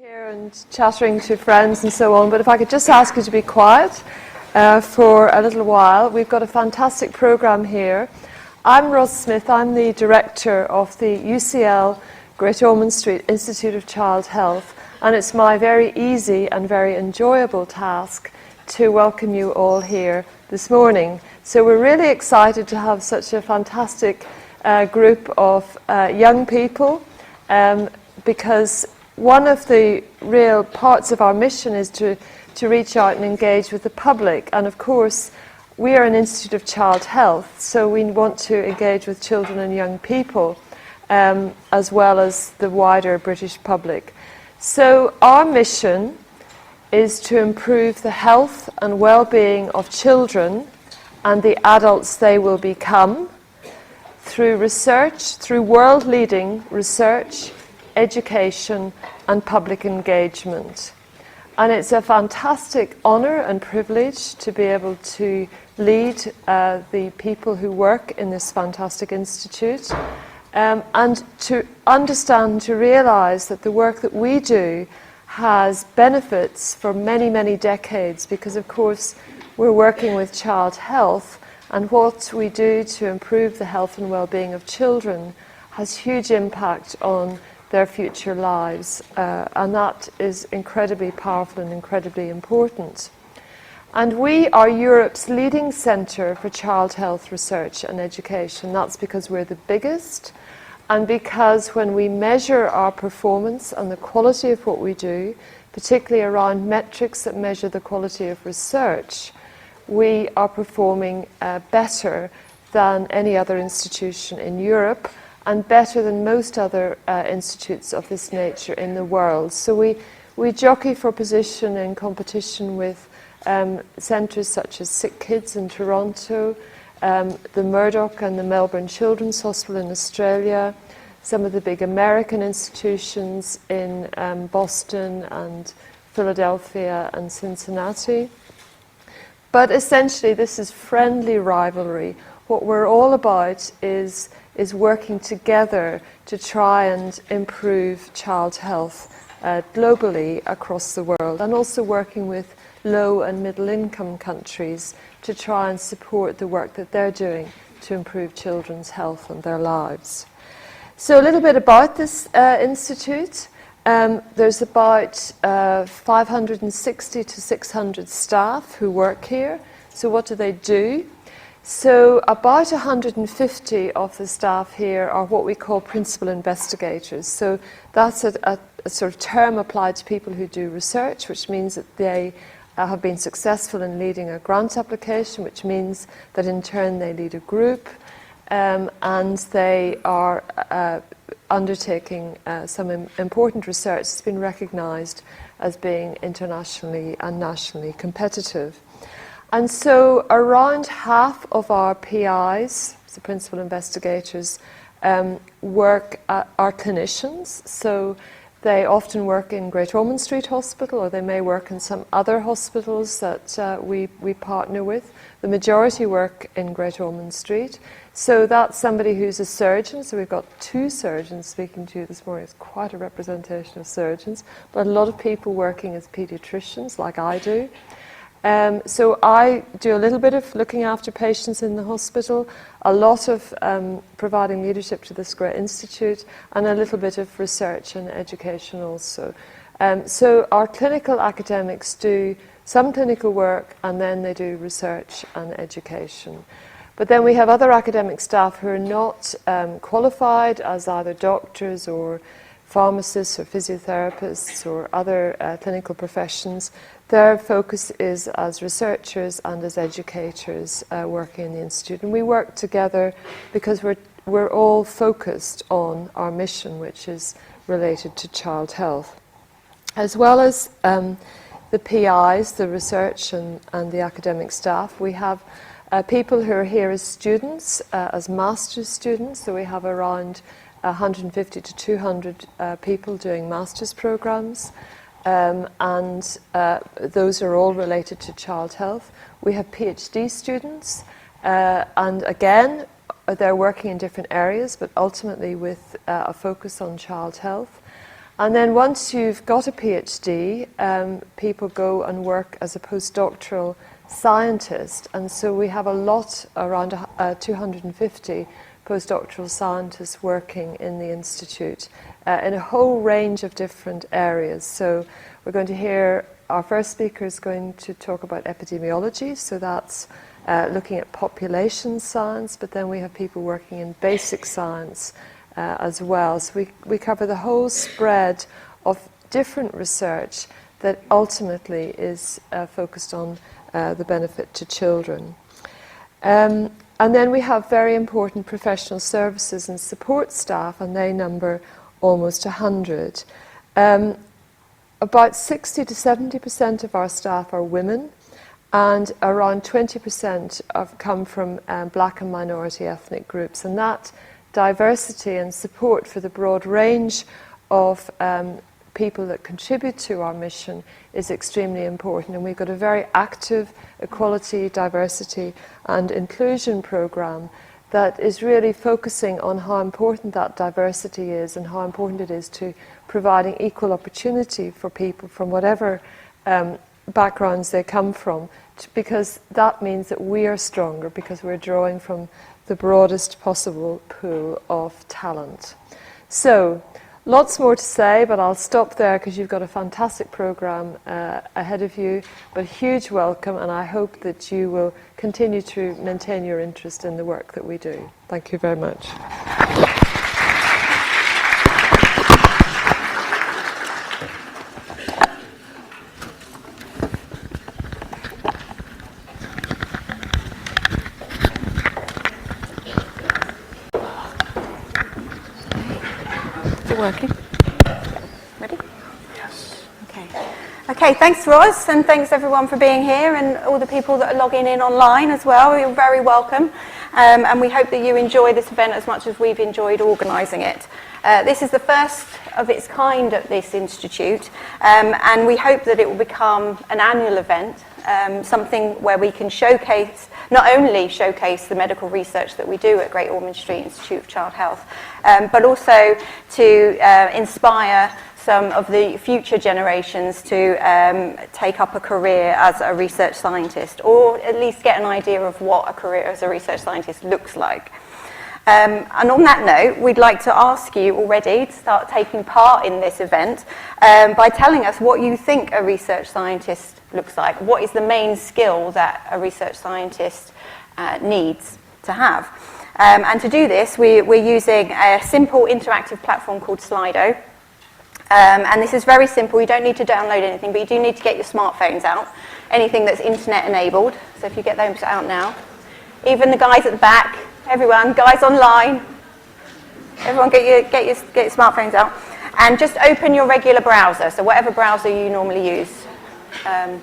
Here and chattering to friends and so on, but if I could just ask you to be quiet for a little while. We've got a fantastic program here. I'm Ros Smith. I'm the director of the UCL Great Ormond Street Institute of Child Health, and it's my very easy and very enjoyable task to welcome you all here this morning. So we're really excited to have such a fantastic group of young people because one of the real parts of our mission is to reach out and engage with the public. And of course, we are an Institute of Child Health, so we want to engage with children and young people as well as the wider British public. So our mission is to improve the health and well-being of children and the adults they will become through research, through world-leading research, education and public engagement. And it's a fantastic honour and privilege to be able to lead the people who work in this fantastic institute and to understand, to realise that the work that we do has benefits for many, many decades, because of course we're working with child health, and what we do to improve the health and well-being of children has huge impact on their future lives, and that is incredibly powerful and incredibly important. And we are Europe's leading centre for child health research and education. That's because we're the biggest, and because when we measure our performance and the quality of what we do, particularly around metrics that measure the quality of research, we are performing better than any other institution in Europe, and better than most other institutes of this nature in the world. So we jockey for position in competition with centres such as Sick Kids in Toronto, the Murdoch and the Melbourne Children's Hospital in Australia, some of the big American institutions in Boston and Philadelphia and Cincinnati. But essentially this is friendly rivalry. What we're all about is working together to try and improve child health globally across the world, and also working with low and middle income countries to try and support the work that they're doing to improve children's health and their lives. So a little bit about this institute. There's about 560 to 600 staff who work here. So what do? So about 150 of the staff here are what we call principal investigators. So that's a sort of term applied to people who do research, which means that they have been successful in leading a grant application, which means that in turn they lead a group, and they are undertaking some important research that's been recognised as being internationally and nationally competitive. And so around half of our PIs, the principal investigators, are clinicians. So they often work in Great Ormond Street Hospital, or they may work in some other hospitals that we partner with. The majority work in Great Ormond Street. So that's somebody who's a surgeon. So we've got 2 surgeons speaking to you this morning. It's quite a representation of surgeons. But a lot of people working as paediatricians, like I do. So I do a little bit of looking after patients in the hospital, a lot of providing leadership to this great institute, and a little bit of research and education also. So our clinical academics do some clinical work, and then they do research and education. But then we have other academic staff who are not qualified as either doctors or pharmacists or physiotherapists or other clinical professions. Their focus is as researchers and as educators working in the Institute. And we work together because we're all focused on our mission, which is related to child health. As well as the PIs, the research and the academic staff, we have people who are here as students, as master's students. So we have around 150 to 200 people doing master's programs. And those are all related to child health. We have PhD students, and again, they're working in different areas, but ultimately with a focus on child health. And then once you've got a PhD, people go and work as a postdoctoral scientist. And so we have a lot, around 250 postdoctoral scientists working in the Institute in a whole range of different areas. So we're going to hear, our first speaker is going to talk about epidemiology, so that's looking at population science, but then we have people working in basic science as well. So we cover the whole spread of different research that ultimately is focused on the benefit to children. And then we have very important professional services and support staff, and they number almost 100. About 60 to 70% of our staff are women, and around 20% have come from black and minority ethnic groups. And that diversity and support for the broad range of people that contribute to our mission is extremely important. And we've got a very active equality, diversity and inclusion program that is really focusing on how important that diversity is and how important it is to providing equal opportunity for people from whatever backgrounds they come from, because that means that we are stronger because we're drawing from the broadest possible pool of talent. So, lots more to say, but I'll stop there because you've got a fantastic program ahead of you, but huge welcome, and I hope that you will continue to maintain your interest in the work that we do. Thank you very much. Working. Ready? Yes. Okay, thanks Roz, and thanks everyone for being here, and all the people that are logging in online as well. You're very welcome, and we hope that you enjoy this event as much as we've enjoyed organising it. This is the first of its kind at this institute, and we hope that it will become an annual event, something where we can not only showcase the medical research that we do at Great Ormond Street Institute of Child Health, but also to inspire some of the future generations to take up a career as a research scientist, or at least get an idea of what a career as a research scientist looks like. And on that note, we'd like to ask you already to start taking part in this event by telling us what you think a research scientist looks like. What is the main skill that a research scientist needs to have? And to do this, we're using a simple interactive platform called Slido. And this is very simple. You don't need to download anything, but you do need to get your smartphones out, anything that's internet enabled. So if you get those out now. Even the guys at the back, everyone, guys online, everyone get your smartphones out. And just open your regular browser, so whatever browser you normally use. And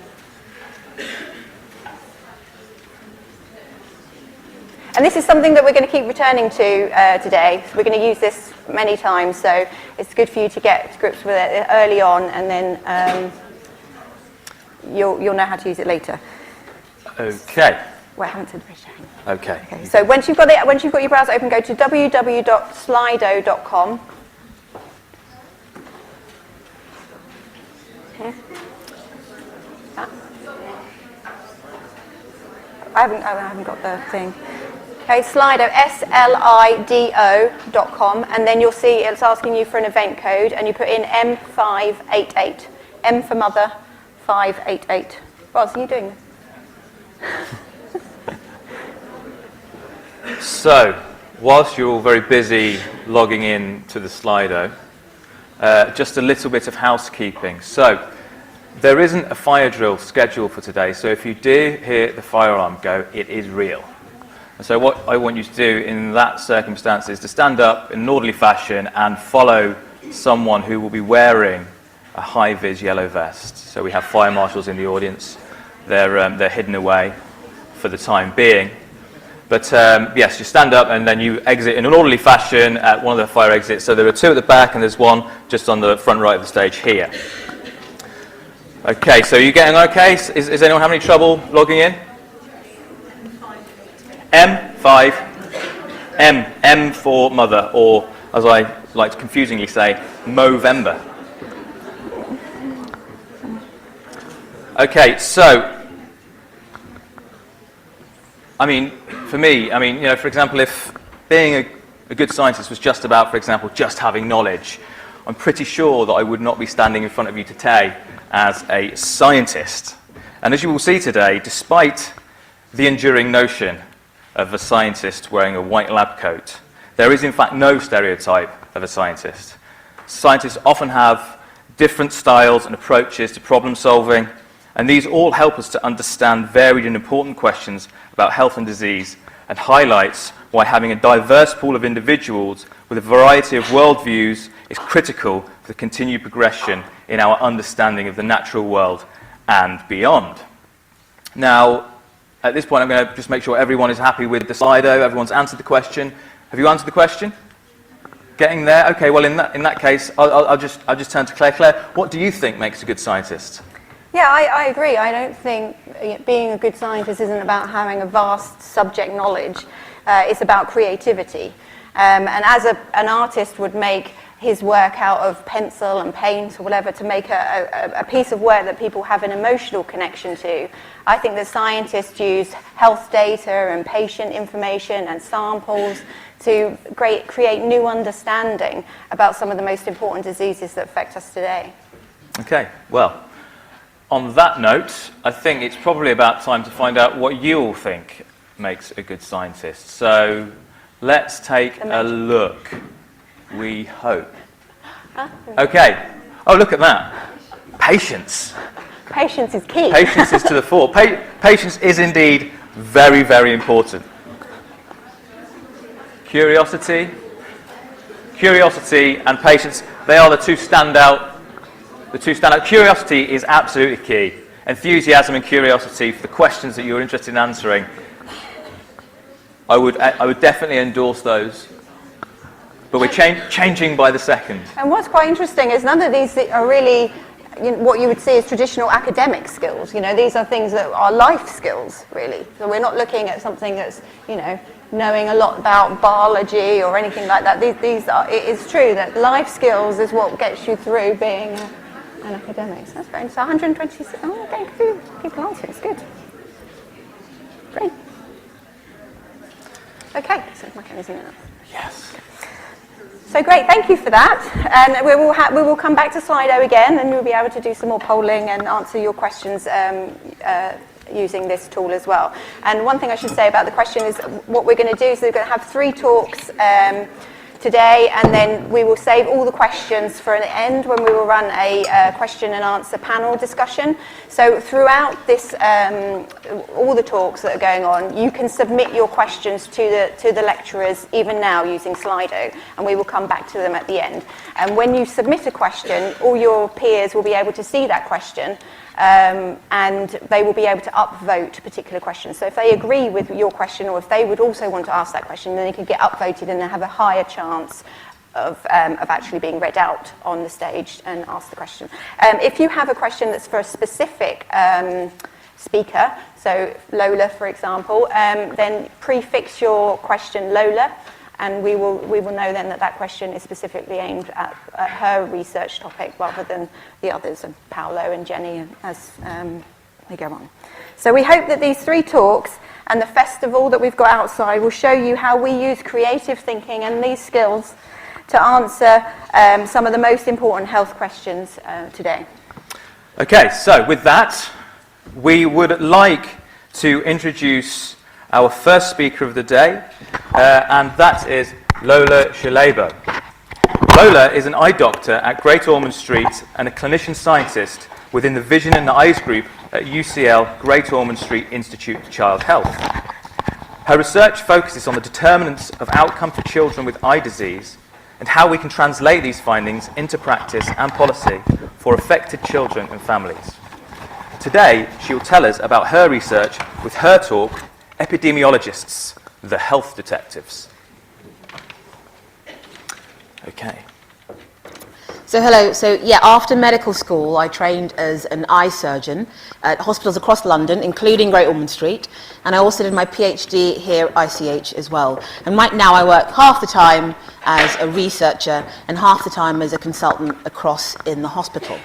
this is something that we're going to keep returning to today. We're going to use this many times, so it's good for you to get to grips with it early on, and then you'll know how to use it later. Okay. Well, I haven't said raise your hand. Okay. So once you've got your browser open, go to www.slido.com. Okay. I haven't got the thing. Okay, Slido, SLIDO.com, and then you'll see it's asking you for an event code, and you put in M588. M for mother, 588. Roz, are you doing this? So, whilst you're all very busy logging in to the Slido, just a little bit of housekeeping. So, there isn't a fire drill scheduled for today, so if you do hear the fire alarm go, it is real. And so what I want you to do in that circumstance is to stand up in an orderly fashion and follow someone who will be wearing a high-vis yellow vest. So we have fire marshals in the audience. They're hidden away for the time being. But yes, you stand up and then you exit in an orderly fashion at one of the fire exits. So there are two at the back and there's one just on the front right of the stage here. Okay, so you're getting okay? Is anyone having any trouble logging in? M5, M for mother, or as I like to confusingly say, Movember. Okay, so, I mean, for me, I mean, you know, for example, if being a good scientist was just about, for example, just having knowledge, I'm pretty sure that I would not be standing in front of you today as a scientist. And as you will see today, despite the enduring notion of a scientist wearing a white lab coat, there is in fact no stereotype of a scientist. Scientists often have different styles and approaches to problem solving, and these all help us to understand varied and important questions about health and disease, and highlights why having a diverse pool of individuals with a variety of worldviews is critical for the continued progression in our understanding of the natural world and beyond. Now, at this point, I'm going to just make sure everyone is happy with the Slido. Everyone's answered the question. Have you answered the question? Getting there? Okay, well, in that case, I'll just turn to Claire. Claire, what do you think makes a good scientist? Yeah, I agree. I don't think being a good scientist isn't about having a vast subject knowledge. It's about creativity. And as an artist would make his work out of pencil and paint or whatever to make a piece of work that people have an emotional connection to, I think that scientists use health data and patient information and samples to create new understanding about some of the most important diseases that affect us today. Okay, well, on that note, I think it's probably about time to find out what you all think makes a good scientist. So let's take a look. We hope. Okay. Oh, look at that. Patience. Patience is key. Patience is to the fore. Patience is indeed very, very important. Curiosity and patience, they are the two standout. Curiosity is absolutely key. Enthusiasm and curiosity for the questions that you're interested in answering. I would definitely endorse those. But we're changing by the second. And what's quite interesting is none of these are really what you would see as traditional academic skills. You know, these are things that are life skills, really. So we're not looking at something that's, you know, knowing a lot about biology or anything like that. These are, it is true that life skills is what gets you through being an academic. So that's great. So 126. Oh, okay, good. People answering. It's good. Great. Okay, so my camera's in it. Yes. So great, thank you for that. And we will come back to Slido again, and we'll be able to do some more polling and answer your questions using this tool as well. And one thing I should say about the question is what we're going to do is we're going to have 3 talks today, and then we will save all the questions for the end when we will run a question and answer panel discussion. So throughout this, all the talks that are going on, you can submit your questions to the lecturers even now using Slido, and we will come back to them at the end. And when you submit a question, all your peers will be able to see that question, and they will be able to upvote particular questions. So if they agree with your question, or if they would also want to ask that question, then they can get upvoted and they have a higher chance of actually being read out on the stage and ask the question. If you have a question that's for a specific speaker, so Lola, for example, then prefix your question Lola, and we will know then that question is specifically aimed at her research topic rather than the others, and Paolo and Jenny as we go on. So we hope that these 3 talks and the festival that we've got outside will show you how we use creative thinking and these skills to answer some of the most important health questions today. Okay, so with that, we would like to introduce our first speaker of the day, and that is Lola Solebo. Lola is an eye doctor at Great Ormond Street and a clinician scientist within the Vision and Eyes Group at UCL Great Ormond Street Institute for Child Health. Her research focuses on the determinants of outcome for children with eye disease and how we can translate these findings into practice and policy for affected children and families. Today, she will tell us about her research with her talk, Epidemiologists, the Health Detectives. Okay. So hello, after medical school I trained as an eye surgeon at hospitals across London, including Great Ormond Street, and I also did my PhD here at ICH as well. And right now I work half the time as a researcher and half the time as a consultant across in the hospital.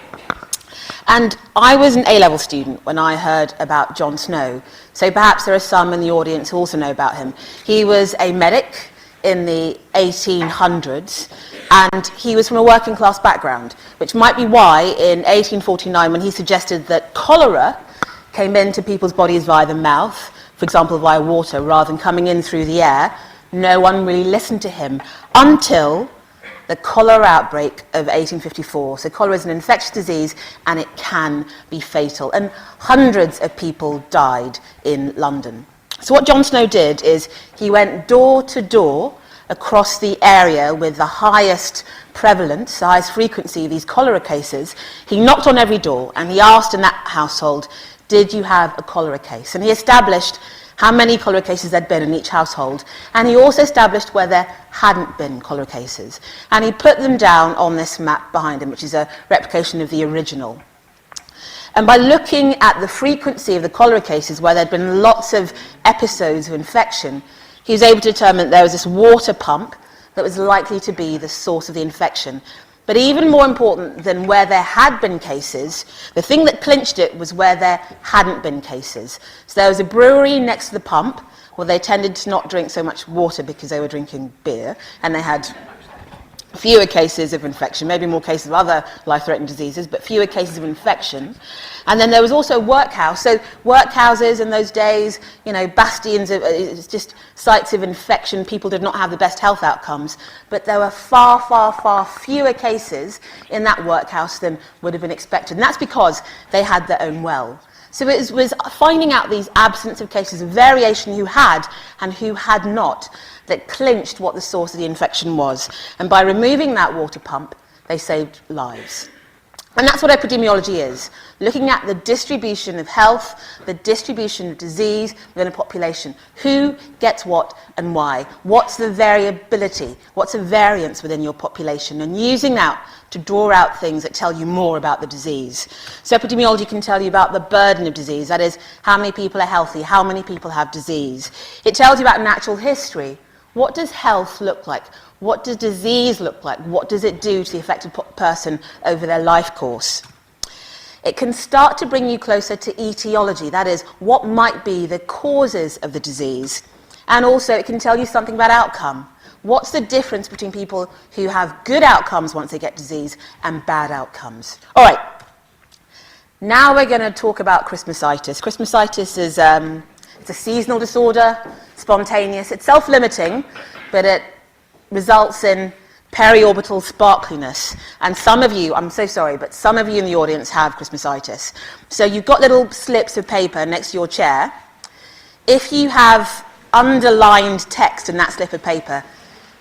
And I was an A-level student when I heard about John Snow, so perhaps there are some in the audience who also know about him. He was a medic in the 1800s, and he was from a working class background, which might be why in 1849, when he suggested that cholera came into people's bodies via the mouth, for example via water, rather than coming in through the air, no one really listened to him until the cholera outbreak of 1854. So cholera is an infectious disease and it can be fatal. And hundreds of people died in London. So what John Snow did is he went door to door across the area with the highest prevalence, the highest frequency of these cholera cases. He knocked on every door and he asked in that household, did you have a cholera case? And he established how many cholera cases there'd been in each household. And he also established where there hadn't been cholera cases. And he put them down on this map behind him, which is a replication of the original. And by looking at the frequency of the cholera cases, where there'd been lots of episodes of infection, he was able to determine that there was this water pump that was likely to be the source of the infection. But even more important than where there had been cases, the thing that clinched it was where there hadn't been cases. So there was a brewery next to the pump where they tended to not drink so much water because they were drinking beer, and they had fewer cases of infection, maybe more cases of other life-threatening diseases, but fewer cases of infection. And then there was also a workhouse. So workhouses in those days, you know, bastions of just sites of infection. People did not have the best health outcomes, but there were far, far, far fewer cases in that workhouse than would have been expected. And that's because they had their own well. So it was finding out these absence of cases of variation who had and who had not that clinched what the source of the infection was. And by removing that water pump, they saved lives. And that's what epidemiology is, looking at the distribution of health, the distribution of disease within a population. Who gets what and why? What's the variability? What's the variance within your population? And using that to draw out things that tell you more about the disease. So epidemiology can tell you about the burden of disease, that is, how many people are healthy, how many people have disease. It tells you about natural history. What does health look like? What does disease look like? What does it do to the affected person over their life course? It can start to bring you closer to etiology, that is, what might be the causes of the disease. And also it can tell you something about outcome. What's the difference between people who have good outcomes once they get disease and bad outcomes? All right, now we're going to talk about Christmasitis. Christmasitis is it's a seasonal disorder, spontaneous. It's self-limiting, but it results in periorbital sparkliness. And some of you, I'm so sorry, but some of you in the audience have Christmasitis. So you've got little slips of paper next to your chair. If you have underlined text in that slip of paper,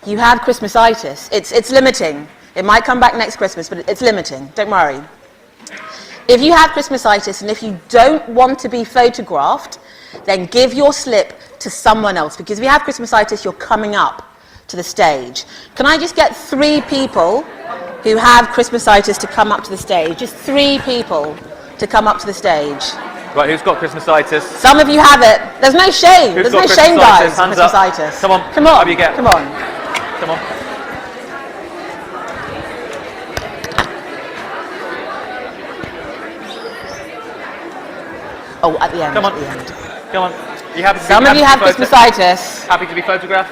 you have Christmasitis. It's limiting. It might come back next Christmas, but it's limiting. Don't worry. If you have Christmasitis and if you don't want to be photographed, then give your slip to someone else, because if you have Christmasitis, you're coming up to the stage. Can I just get 3 people who have Christmasitis to come up to the stage? Just 3 people to come up to the stage. Right, who's got Christmasitis? Some of you have it. There's no shame. Who's There's no got shame, guys. Hands Christmasitis. up. Come on. Come on. Have you get? Come on. Come on. Oh, at the end. Come on. At the end. Come on. You happy to Some of you have Christmasitis. Happy to be photographed?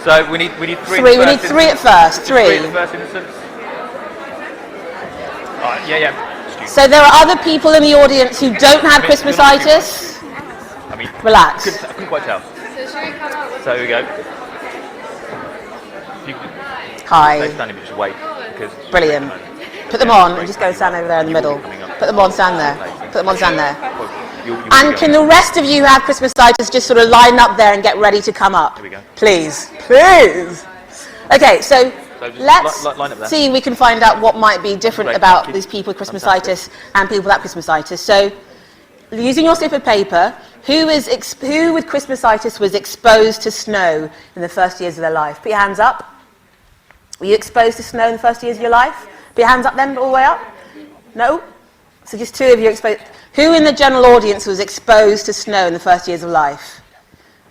So we need 3. 3. We need 3 at first. 3. 3 at the first instance. All right. Yeah. So there are other people in the audience who don't have Christmasitis. I mean, relax. I couldn't quite tell. So here we go. You Hi. stay standing, but just wait. Because Brilliant. Put them on and just go stand over there in the middle. Put them on, stand there. Put them on, stand there. And can the rest of you who have Christmasitis just sort of line up there and get ready to come up? Here we go. Please. Please. Okay, so let's line up there. see if we can find out what might be different Great, about thank you. these people with Christmasitis and people without Christmasitis. So using your slip of paper, who with Christmasitis was exposed to snow in the first years of their life? Put your hands up. Were you exposed to snow in the first years of your life? Put your hands up then, all the way up. No? So just 2 of you exposed. Who in the general audience was exposed to snow in the first years of life?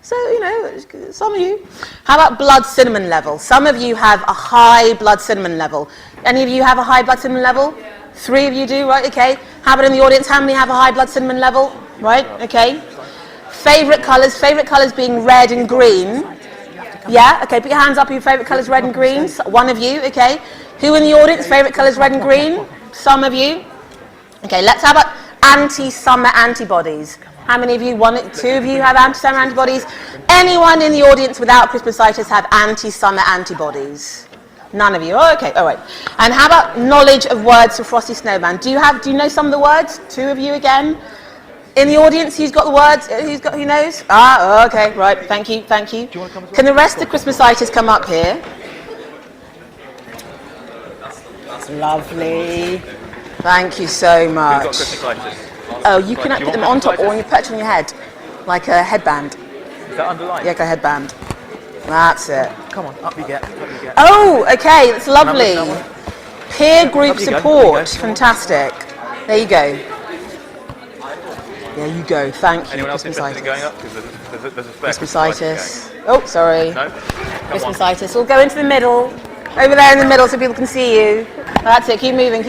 So, you know, some of you. How about blood cinnamon level? Some of you have a high blood cinnamon level. Any of you have a high blood cinnamon level? 3 of you do, right, okay. How about in the audience, how many have a high blood cinnamon level? Right, okay. Favourite colours being red and green. Yeah, okay, put your hands up, your favourite colours red and green. So, one of you, okay. Who in the audience, favourite colours red and green? Some of you. Okay, let's have about anti-summer antibodies. How many of you, 1, 2 of you have anti-summer antibodies? Anyone in the audience without Christmasitis have anti-summer antibodies? None of you. Oh, okay, all right. And how about knowledge of words for Frosty Snowman? Do you know some of the words? 2 of you again. In the audience, who's got the words? Who knows? Ah, okay, right. Thank you. Can the rest of Christmasitis come up here? That's lovely. Thank you so much. Who's got Christmasitis? Oh, you can put them on top or on your perch on your head, like a headband. Is that underlined? Yeah, like a headband. That's it. Come on, up you get. Oh, okay, that's lovely. Peer group you go, support, fantastic. There you go. There you go, thank you. Anyone else interested in going up? Because there's a fair Christmasitis. Oh, sorry. No? Christmasitis. We'll go into the middle. Over there in the middle so people can see you. That's it, keep moving.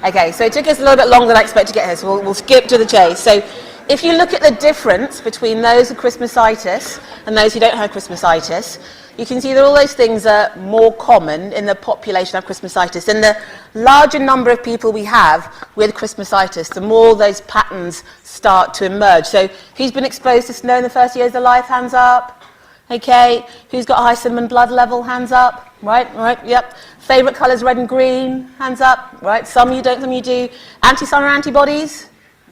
Okay, so it took us a little bit longer than I expected to get here, so we'll skip to the chase. So if you look at the difference between those with Christmasitis and those who don't have Christmasitis, you can see that all those things are more common in the population of Christmasitis. And the larger number of people we have with Christmasitis, the more those patterns start to emerge. So who's been exposed to snow in the first years of their life? Hands up. Okay. Who's got a high cinnamon blood level? Hands up. Right, yep. Favourite colours, red and green? Hands up. Right, some you don't, some you do. Anti-summer antibodies?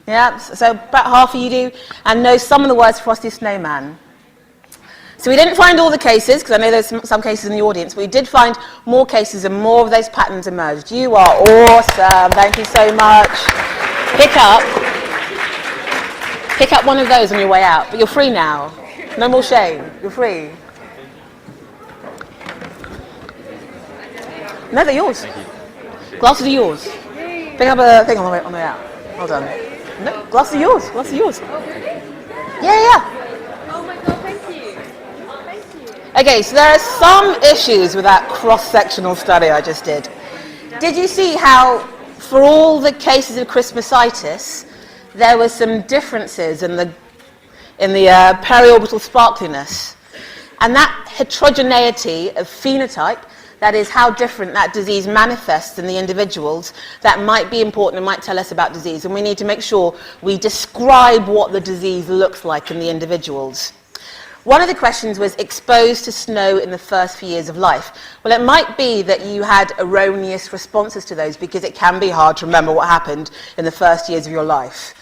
Yeah, so about half of you do. And know some of the words for Frosty Snowman. So we didn't find all the cases, because I know there's some cases in the audience, but we did find more cases and more of those patterns emerged. You are awesome. Thank you so much. Pick up one of those on your way out, but you're free now. No more shame. You're free. No, they're yours. Glasses are yours. Pick up a thing on the way out. Well done. No, glasses are yours. Yeah. Oh my God, thank you. Okay, so there are some issues with that cross-sectional study I just did. Did you see how, for all the cases of Christmasitis, there were some differences in the periorbital sparkliness? And that heterogeneity of phenotype, that is how different that disease manifests in the individuals, that might be important and might tell us about disease. And we need to make sure we describe what the disease looks like in the individuals. One of the questions was exposed to snow in the first few years of life. Well, it might be that you had erroneous responses to those, because it can be hard to remember what happened in the first years of your life.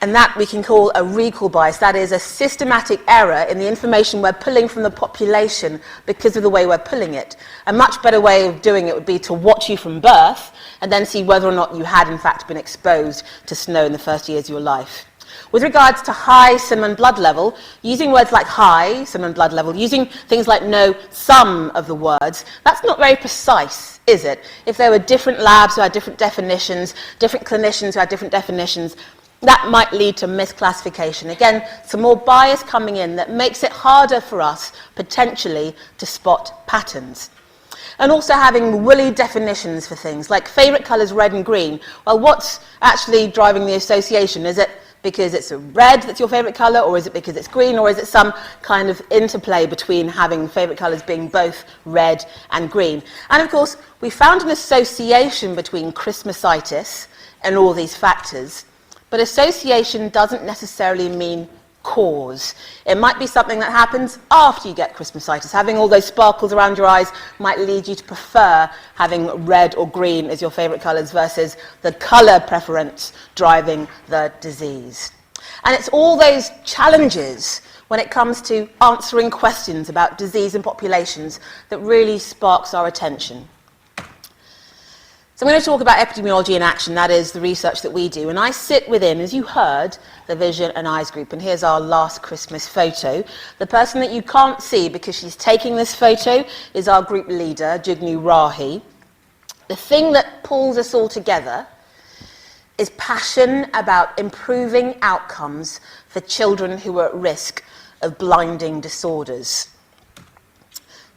And that we can call a recall bias. That is a systematic error in the information we're pulling from the population because of the way we're pulling it. A much better way of doing it would be to watch you from birth and then see whether or not you had in fact been exposed to snow in the first years of your life. With regards to high cinnamon blood level, using words like high cinnamon blood level, using things like know some of the words, that's not very precise, is it? If there were different labs who had different definitions, different clinicians who had different definitions, that might lead to misclassification. Again, some more bias coming in that makes it harder for us, potentially, to spot patterns. And also having woolly definitions for things, like favourite colours red and green. Well, what's actually driving the association? Is it because it's a red that's your favourite colour, or is it because it's green, or is it some kind of interplay between having favourite colours being both red and green? And of course, we found an association between Christmasitis and all these factors. But association doesn't necessarily mean cause. It might be something that happens after you get Christmasitis. Having all those sparkles around your eyes might lead you to prefer having red or green as your favourite colours versus the colour preference driving the disease. And it's all those challenges when it comes to answering questions about disease in populations that really sparks our attention. So I'm going to talk about epidemiology in action. That is the research that we do. And I sit within, as you heard, the Vision and Eyes group. And here's our last Christmas photo. The person that you can't see because she's taking this photo is our group leader, Jugnu Rahi. The thing that pulls us all together is passion about improving outcomes for children who are at risk of blinding disorders.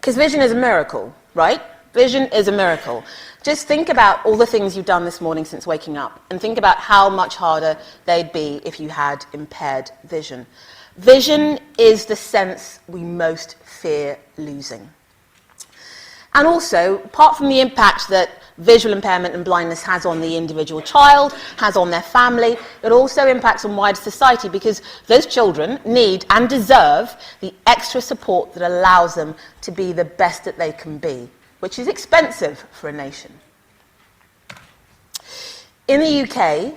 Because vision is a miracle. right? Vision is a miracle. Just think about all the things you've done this morning since waking up, and think about how much harder they'd be if you had impaired vision. Vision is the sense we most fear losing. And also, apart from the impact that visual impairment and blindness has on the individual child, has on their family, it also impacts on wider society, because those children need and deserve the extra support that allows them to be the best that they can be, which is expensive for a nation. In the UK,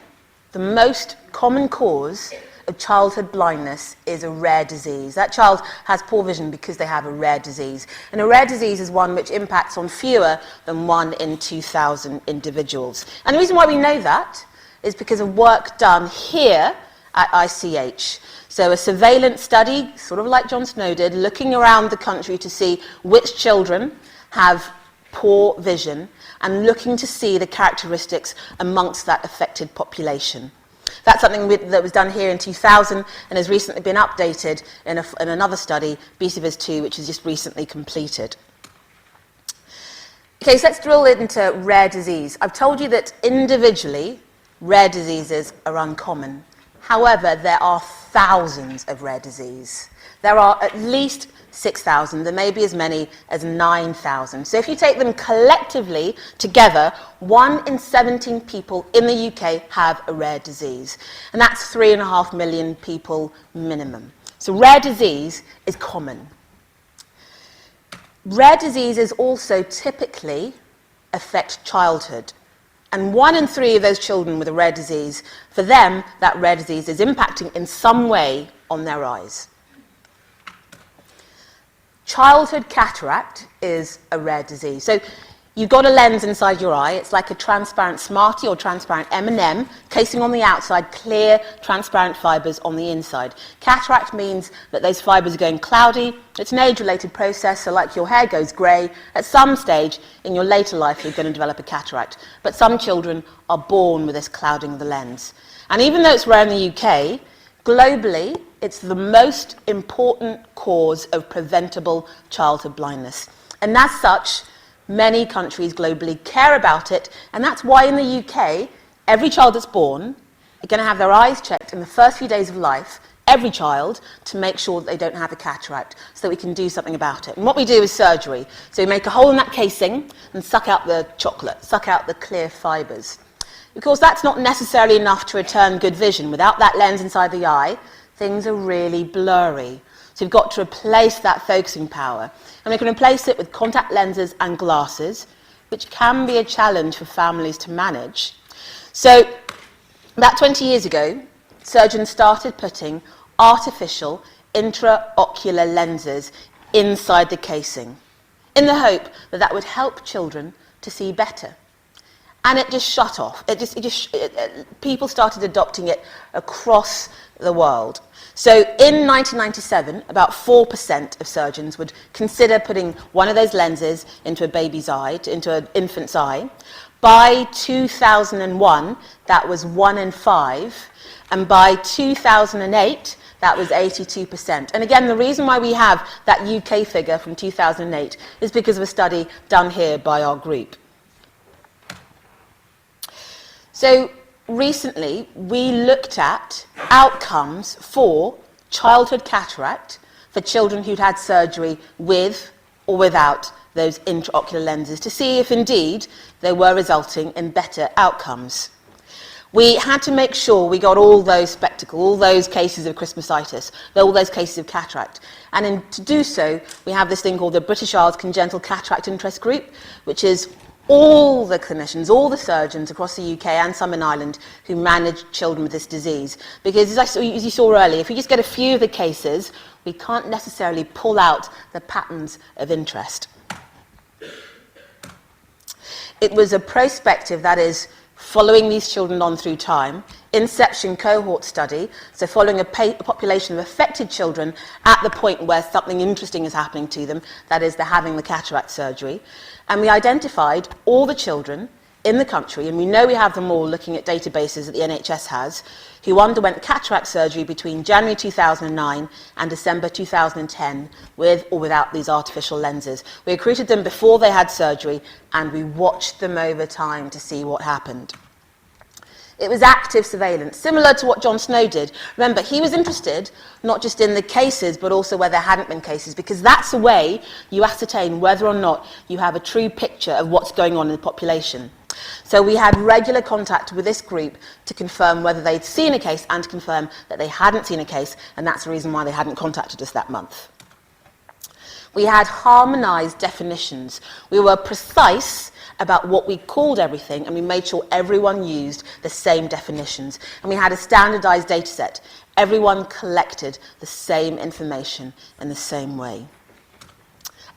the most common cause of childhood blindness is a rare disease. That child has poor vision because they have a rare disease. And a rare disease is one which impacts on fewer than 1 in 2,000 individuals. And the reason why we know that is because of work done here at ICH. So a surveillance study, sort of like John Snow did, looking around the country to see which children have poor vision and looking to see the characteristics amongst that affected population. That's something that was done here in 2000 and has recently been updated in another study, BCVIS 2, which was just recently completed. Okay, so let's drill into rare disease. I've told you that individually, rare diseases are uncommon. However, there are thousands of rare disease. There are at least 6,000, there may be as many as 9,000. So if you take them collectively together, 1 in 17 people in the UK have a rare disease. And that's 3.5 million people minimum. So rare disease is common. Rare diseases also typically affect childhood. And 1 in 3 of those children with a rare disease, for them, that rare disease is impacting in some way on their eyes. Childhood cataract is a rare disease. So you've got a lens inside your eye. It's like a transparent Smartie or transparent M&M, casing on the outside, clear, transparent fibres on the inside. Cataract means that those fibres are going cloudy. It's an age-related process, so like your hair goes grey, at some stage in your later life you're going to develop a cataract. But some children are born with this clouding of the lens. And even though it's rare in the UK, globally, it's the most important cause of preventable childhood blindness. And as such, many countries globally care about it, and that's why in the UK, every child that's born are going to have their eyes checked in the first few days of life, every child, to make sure that they don't have a cataract, so that we can do something about it. And what we do is surgery. So we make a hole in that casing and suck out the chocolate, suck out the clear fibres. Because that's not necessarily enough to return good vision. Without that lens inside the eye, things are really blurry. So we've got to replace that focusing power. And we can replace it with contact lenses and glasses, which can be a challenge for families to manage. So about 20 years ago, surgeons started putting artificial intraocular lenses inside the casing, in the hope that that would help children to see better. And it just shut off. People started adopting it across the world. So in 1997, about 4% of surgeons would consider putting one of those lenses into a baby's eye, into an infant's eye. By 2001, that was 1 in 5. And by 2008, that was 82%. And again, the reason why we have that UK figure from 2008 is because of a study done here by our group. So recently, we looked at outcomes for childhood cataract for children who'd had surgery with or without those intraocular lenses to see if indeed they were resulting in better outcomes. We had to make sure we got all those spectacles, all those cases of Christmasitis, all those cases of cataract. And to do so, we have this thing called the British Isles Congenital Cataract Interest Group, which is all the clinicians, all the surgeons across the UK and some in Ireland who manage children with this disease. Because as you saw earlier, if we just get a few of the cases, we can't necessarily pull out the patterns of interest. It was a prospective, that is, following these children on through time, inception cohort study, so following a population of affected children at the point where something interesting is happening to them, that is, they're having the cataract surgery. And we identified all the children in the country, and we know we have them all looking at databases that the NHS has, who underwent cataract surgery between January 2009 and December 2010 with or without these artificial lenses. We recruited them before they had surgery, and we watched them over time to see what happened. It was active surveillance, similar to what John Snow did. Remember, he was interested not just in the cases, but also where there hadn't been cases, because that's the way you ascertain whether or not you have a true picture of what's going on in the population. So we had regular contact with this group to confirm whether they'd seen a case and to confirm that they hadn't seen a case, and that's the reason why they hadn't contacted us that month. We had harmonised definitions. We were precise about what we called everything, and we made sure everyone used the same definitions. And we had a standardised data set. Everyone collected the same information in the same way.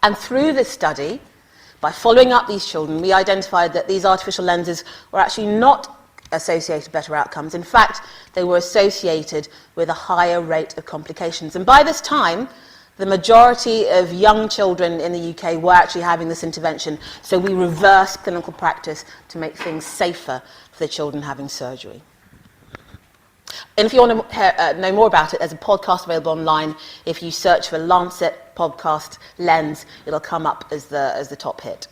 And through this study, by following up these children, we identified that these artificial lenses were actually not associated with better outcomes. In fact, they were associated with a higher rate of complications. And by this time, the majority of young children in the UK were actually having this intervention, so we reversed clinical practice to make things safer for the children having surgery. And if you want to know more about it, there's a podcast available online. If you search for Lancet podcast lens, it'll come up as the top hit.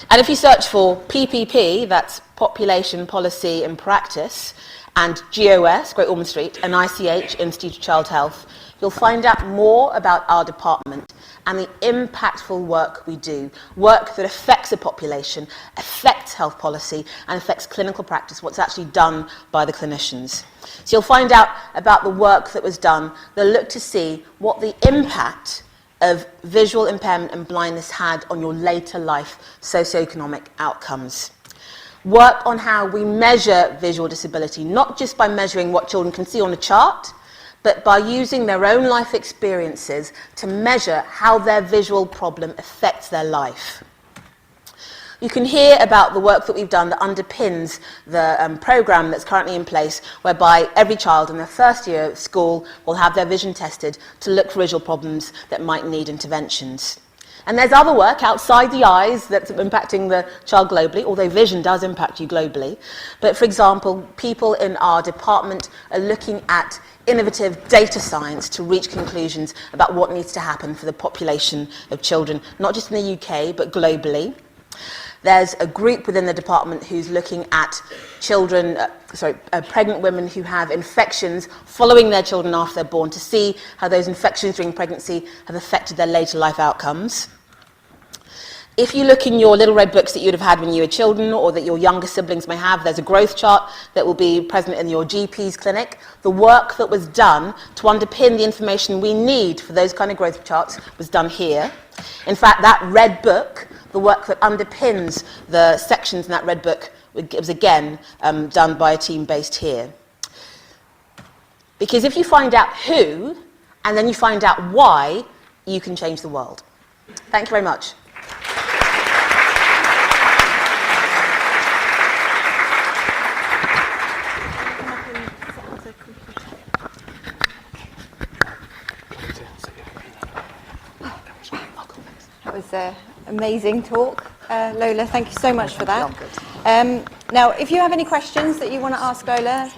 And if you search for PPP, that's Population Policy and Practice, and GOS, Great Ormond Street, and ICH, Institute of Child Health, you'll find out more about our department and the impactful work we do, work that affects the population, affects health policy, and affects clinical practice, what's actually done by the clinicians. So you'll find out about the work that was done. They'll look to see what the impact of visual impairment and blindness had on your later life socioeconomic outcomes. Work on how we measure visual disability, not just by measuring what children can see on a chart, but by using their own life experiences to measure how their visual problem affects their life. You can hear about the work that we've done that underpins the programme that's currently in place, whereby every child in their first year of school will have their vision tested to look for visual problems that might need interventions. And there's other work outside the eyes that's impacting the child globally, although vision does impact you globally. But for example, people in our department are looking at innovative data science to reach conclusions about what needs to happen for the population of children, not just in the UK, but globally. There's a group within the department who's looking at pregnant women who have infections following their children after they're born, to see how those infections during pregnancy have affected their later life outcomes. If you look in your little red books that you'd have had when you were children, or that your younger siblings may have, there's a growth chart that will be present in your GP's clinic. The work that was done to underpin the information we need for those kind of growth charts was done here. In fact, that red book, the work that underpins the sections in that red book, was again done by a team based here. Because if you find out who, and then you find out why, you can change the world. Thank you very much. That was an amazing talk. Lola, thank you so much for that. Now, if you have any questions that you want to ask Lola,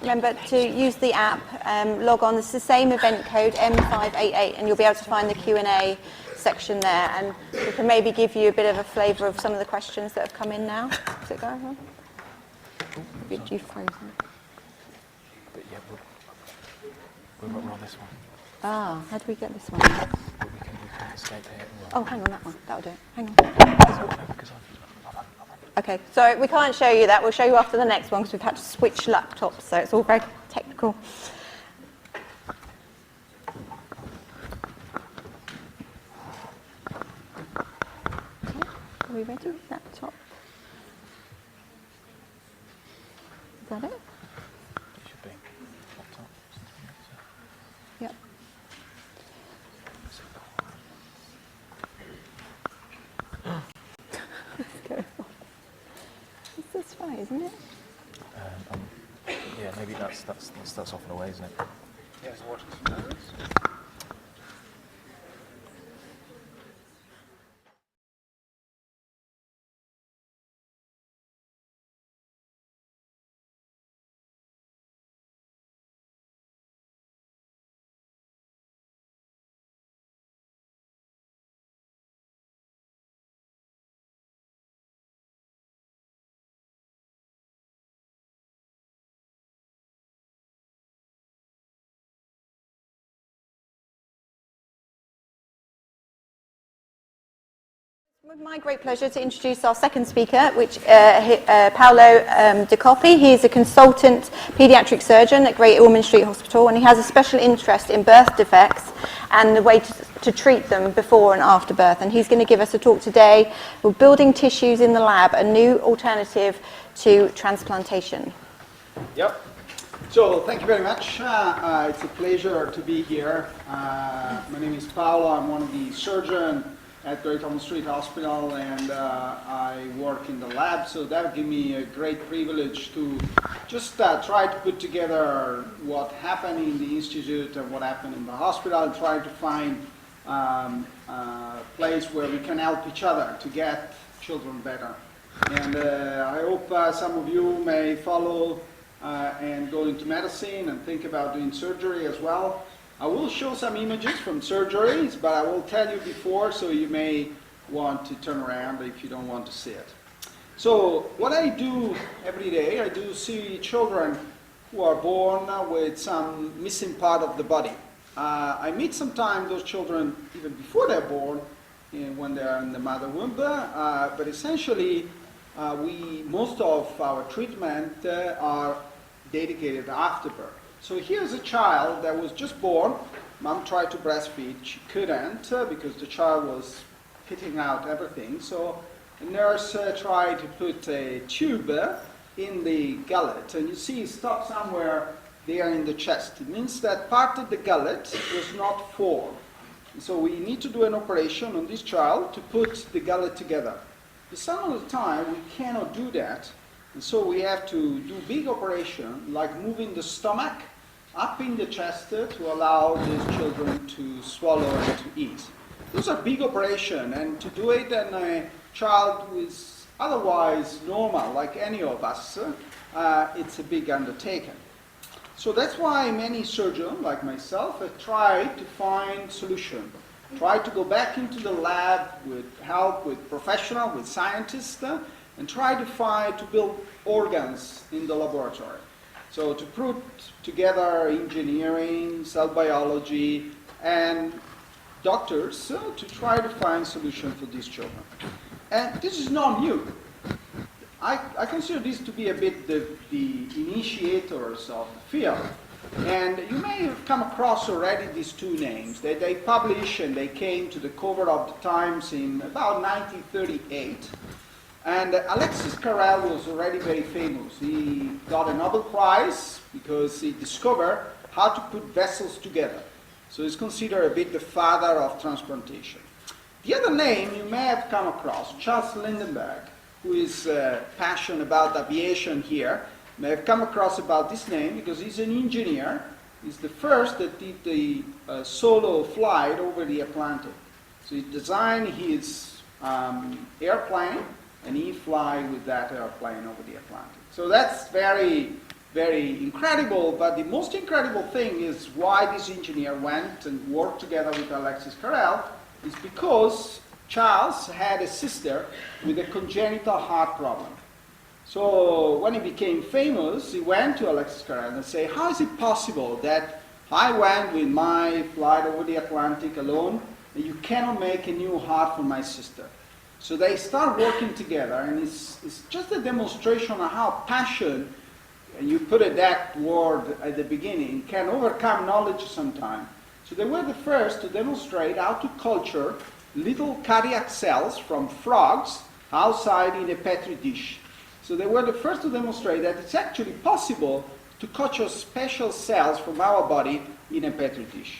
remember to use the app, log on. It's the same event code, M588, and you'll be able to find the Q&A section there, and we can maybe give you a bit of a flavour of some of the questions that have come in now. Is it going on? You've frozen. But yeah, we're on this one. Ah, how do we get this one? We can escape here. Oh, hang on, that one. That'll do it. Hang on. Okay, so we can't show you that. We'll show you after the next one because we've had to switch laptops, so it's all very technical. Okay, are we ready? Laptop. Is that it? It should be. Laptop. Yep. This way, isn't it? Yeah, maybe that's off and away, isn't it? Yes, watch. It's my great pleasure to introduce our second speaker, which Paolo Di Coppi. He's a consultant paediatric surgeon at Great Ormond Street Hospital, and he has a special interest in birth defects and the way to treat them before and after birth. And he's going to give us a talk today. We're building tissues in the lab, a new alternative to transplantation. Yep. So thank you very much. It's a pleasure to be here. My name is Paolo. I'm one of the surgeons at Great Ormond Street Hospital, and I work in the lab, so that gives me a great privilege to just try to put together what happened in the institute and what happened in the hospital, and try to find a place where we can help each other to get children better. And I hope some of you may follow and go into medicine and think about doing surgery as well. I will show some images from surgeries, but I will tell you before, so you may want to turn around if you don't want to see it. So what I do every day, I do see children who are born with some missing part of the body. I meet sometimes those children even before they're born, when they're in the mother womb, but essentially most of our treatment are dedicated after birth. So here's a child that was just born. Mom tried to breastfeed. She couldn't because the child was spitting out everything. So the nurse tried to put a tube in the gullet. And you see it stopped somewhere there in the chest. It means that part of the gullet was not formed. So we need to do an operation on this child to put the gullet together. But some of the time we cannot do that. And so we have to do big operation, like moving the stomach up in the chest to allow these children to swallow and to eat. Those are big operations, and to do it in a child who is otherwise normal, like any of us, it's a big undertaking. So that's why many surgeons, like myself, have tried to find solutions. Try to go back into the lab with help with professionals, with scientists, and try to build organs in the laboratory. So to put together engineering, cell biology, and doctors to try to find solutions for these children. And this is not new. I consider this to be a bit the initiators of the field. And you may have come across already these two names. They published and they came to the cover of the Times in about 1938. And Alexis Carrel was already very famous. He got a Nobel Prize because he discovered how to put vessels together. So he's considered a bit the father of transplantation. The other name you may have come across, Charles Lindenberg, who is passionate about aviation here, may have come across about this name because he's an engineer. He's the first that did the solo flight over the Atlantic. So he designed his airplane, and he fly with that airplane over the Atlantic. So that's very, very incredible, but the most incredible thing is why this engineer went and worked together with Alexis Carrel is because Charles had a sister with a congenital heart problem. So when he became famous, he went to Alexis Carrel and said, how is it possible that I went with my flight over the Atlantic alone, and you cannot make a new heart for my sister? So they start working together, and it's just a demonstration of how passion, and you put that word at the beginning, can overcome knowledge sometimes. So they were the first to demonstrate how to culture little cardiac cells from frogs outside in a petri dish. So they were the first to demonstrate that it's actually possible to culture special cells from our body in a petri dish.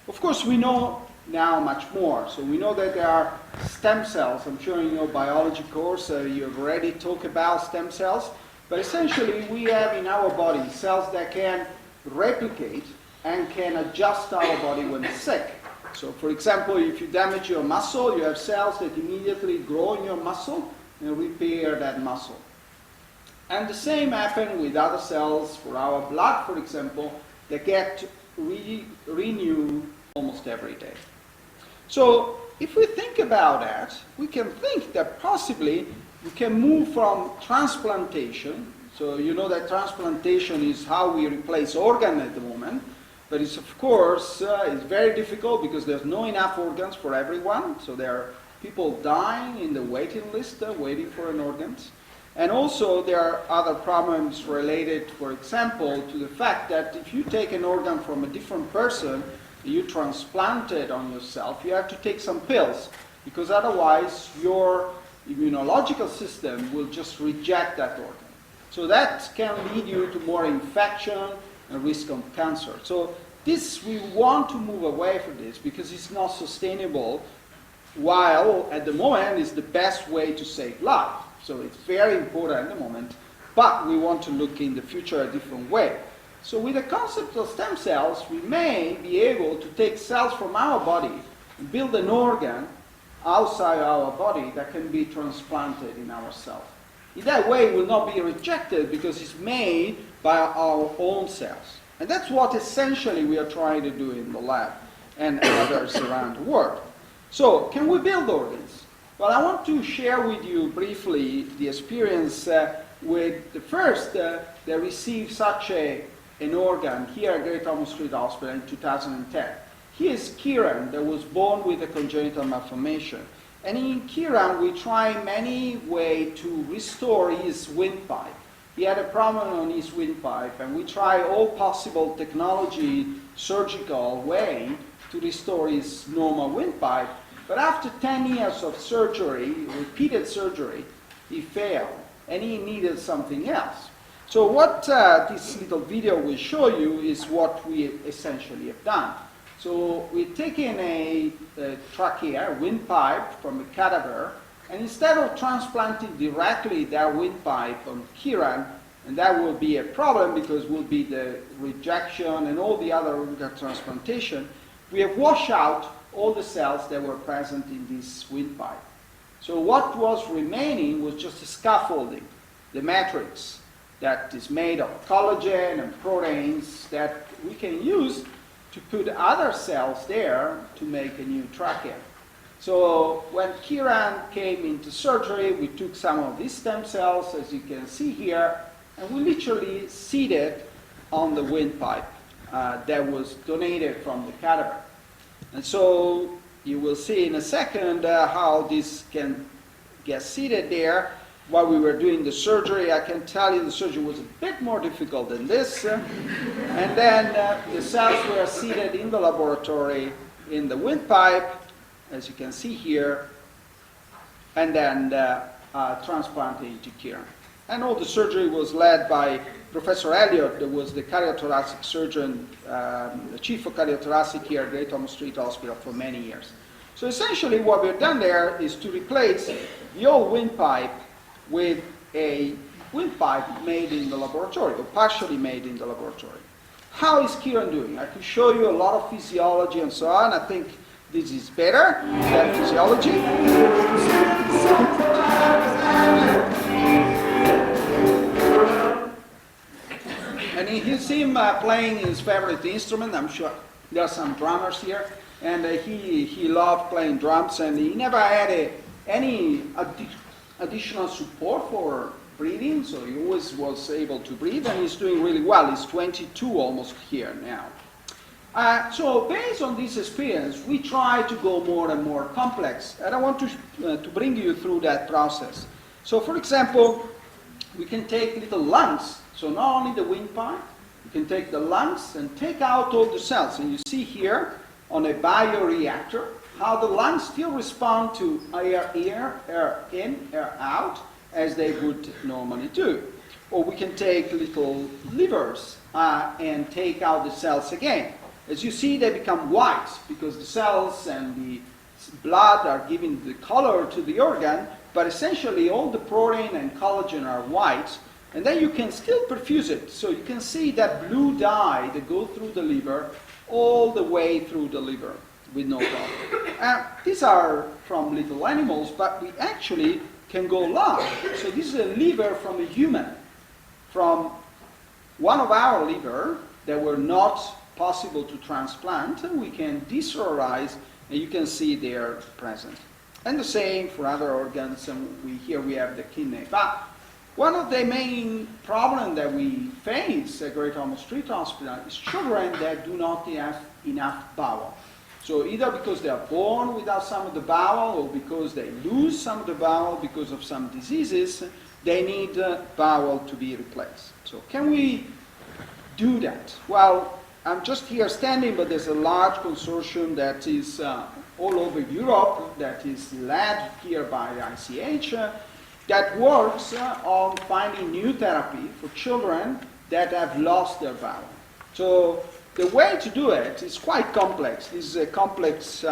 Of course, we know now much more. So we know that there are stem cells. I'm sure in your biology course you've already talked about stem cells. But essentially we have in our body cells that can replicate and can adjust our body when it's sick. So for example, if you damage your muscle, you have cells that immediately grow in your muscle and repair that muscle. And the same happens with other cells for our blood, for example, that get renewed almost every day. So if we think about that, we can think that possibly we can move from transplantation. So you know that transplantation is how we replace organs at the moment, but it's of course it's very difficult because there's not enough organs for everyone. So there are people dying in the waiting list, waiting for an organ. And also there are other problems related, for example, to the fact that if you take an organ from a different person, you transplant it on yourself, you have to take some pills, because otherwise your immunological system will just reject that organ. So that can lead you to more infection and risk of cancer. So this, we want to move away from this because it's not sustainable, while at the moment it's the best way to save life. So it's very important at the moment, but we want to look in the future a different way. So with the concept of stem cells, we may be able to take cells from our body and build an organ outside our body that can be transplanted in ourselves. In that way, it will not be rejected because it's made by our own cells. And that's what essentially we are trying to do in the lab and others around the world. So, can we build organs? Well, I want to share with you briefly the experience with the first that received such an organ here at Great Ormond Street Hospital in 2010. He is Kieran, that was born with a congenital malformation. And in Kieran, we try many ways to restore his windpipe. He had a problem on his windpipe, and we try all possible technology, surgical way to restore his normal windpipe. But after 10 years of surgery, repeated surgery, he failed, and he needed something else. So what this little video will show you is what we essentially have done. So we've taken a trachea, a windpipe from a cadaver, and instead of transplanting directly that windpipe on Kieran, and that will be a problem because will be the rejection and all the other organ transplantation, we have washed out all the cells that were present in this windpipe. So what was remaining was just a scaffolding, the matrix that is made of collagen and proteins that we can use to put other cells there to make a new trachea. So when Kieran came into surgery, we took some of these stem cells, as you can see here, and we literally seeded on the windpipe that was donated from the cadaver. And so you will see in a second how this can get seated there. While we were doing the surgery, I can tell you the surgery was a bit more difficult than this. And then the cells were seated in the laboratory in the windpipe, as you can see here, and then transplanted to Kieran. And all the surgery was led by Professor Elliott, that was the cardiothoracic surgeon, the chief of cardiothoracic here at Great Ormond Street Hospital for many years. So essentially what we've done there is to replace the old windpipe with a windpipe made in the laboratory, or partially made in the laboratory. How is Kieran doing? I could show you a lot of physiology and so on. I think this is better than physiology. And you see him playing his favorite instrument. I'm sure there are some drummers here. And he loved playing drums, and he never had any additional support for breathing, so he always was able to breathe, and he's doing really well. He's 22 almost here now. So based on this experience, we try to go more and more complex, and I want to bring you through that process. So for example, we can take little lungs, so not only the windpipe, we can take the lungs and take out all the cells, and you see here on a bioreactor how the lungs still respond to air in, air out, as they would normally do. Or we can take little livers and take out the cells again. As you see, they become white because the cells and the blood are giving the color to the organ, but essentially all the protein and collagen are white, and then you can still perfuse it. So you can see that blue dye that goes through the liver all the way through the liver with no problem. These are from little animals, but we actually can go large. So this is a liver from a human, from one of our liver that were not possible to transplant, and we can decellularize, and you can see they are present. And the same for other organs, and here we have the kidney. But one of the main problems that we face at Great Ormond Street Hospital is children that do not have enough bowel. So either because they are born without some of the bowel or because they lose some of the bowel because of some diseases, they need bowel to be replaced. So can we do that? Well, I'm just here standing, but there's a large consortium that is all over Europe that is led here by ICH that works on finding new therapy for children that have lost their bowel. So the way to do it is quite complex. This is a complex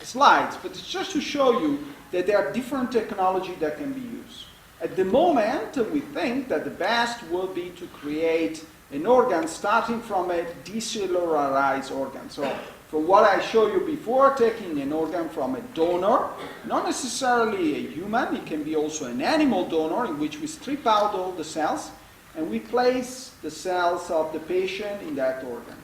slides, but it's just to show you that there are different technologies that can be used. At the moment, we think that the best will be to create an organ starting from a decellularized organ. So from what I showed you before, taking an organ from a donor, not necessarily a human, it can be also an animal donor in which we strip out all the cells and we place the cells of the patient in that organ.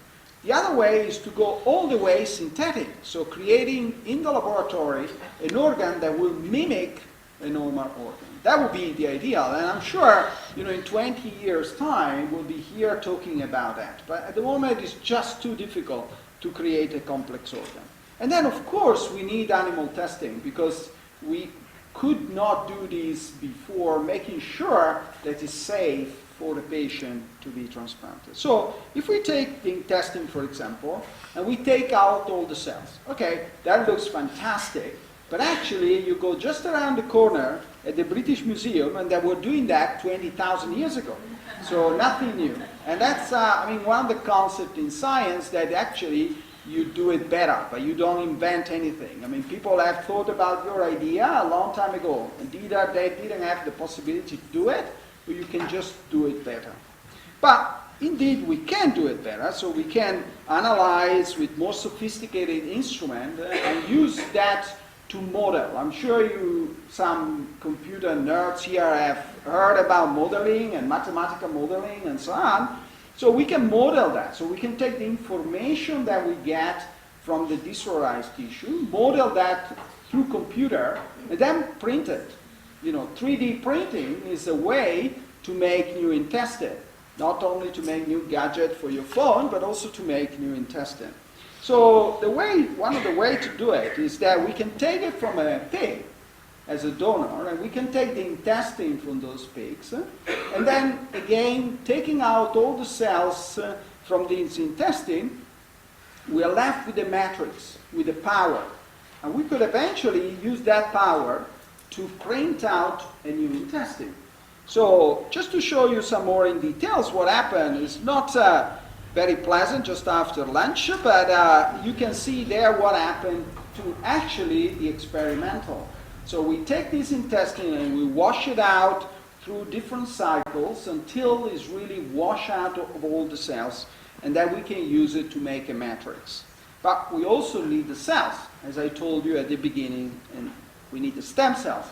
The other way is to go all the way synthetic, so creating in the laboratory an organ that will mimic a normal organ. That would be the ideal, and I'm sure in 20 years' time we'll be here talking about that. But at the moment it's just too difficult to create a complex organ. And then of course we need animal testing because we could not do this before making sure that it's safe for the patient to be transplanted. So if we take the intestine, for example, and we take out all the cells, okay, that looks fantastic, but actually you go just around the corner at the British Museum and they were doing that 20,000 years ago. So nothing new. And that's, one of the concepts in science that actually you do it better, but you don't invent anything. People have thought about your idea a long time ago, and either they didn't have the possibility to do it, or you can just do it better. But indeed, we can do it better, so we can analyze with more sophisticated instruments and use that to model. I'm sure some computer nerds here have heard about modeling and mathematical modeling and so on. So we can model that. So we can take the information that we get from the decellularized tissue, model that through computer, and then print it. 3D printing is a way to make new intestine, not only to make new gadget for your phone, but also to make new intestine. So one of the ways to do it is that we can take it from a pig as a donor, and we can take the intestine from those pigs, and then again, taking out all the cells from this intestine, we are left with a matrix, with a power. And we could eventually use that power to print out a new intestine. So just to show you some more in details, what happened is not very pleasant just after lunch, but you can see there what happened to actually the experimental. So we take this intestine and we wash it out through different cycles until it's really washed out of all the cells, and then we can use it to make a matrix. But we also need the cells, as I told you at the beginning, and we need the stem cells.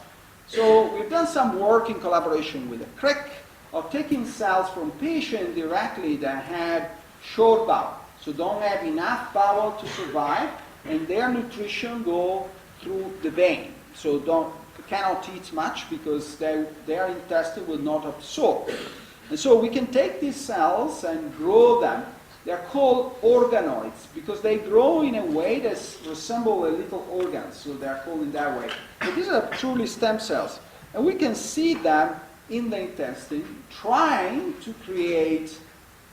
So we've done some work in collaboration with the CRIC of taking cells from patients directly that had short bowel, so don't have enough bowel to survive, and their nutrition go through the vein. So cannot eat much because their intestine will not absorb. And so we can take these cells and grow them. They're called organoids because they grow in a way that resemble a little organ, so they're called in that way. But these are truly stem cells. And we can see them in the intestine trying to create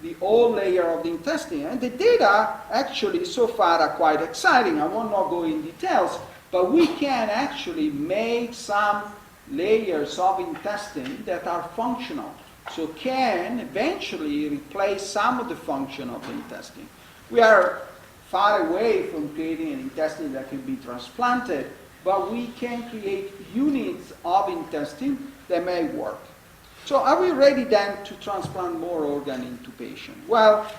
the whole layer of the intestine. And the data actually so far are quite exciting. I will not go in details, but we can actually make some layers of intestine that are functional. So can eventually replace some of the function of the intestine. We are far away from creating an intestine that can be transplanted, but we can create units of intestine that may work. So are we ready then to transplant more organ into patient? Well,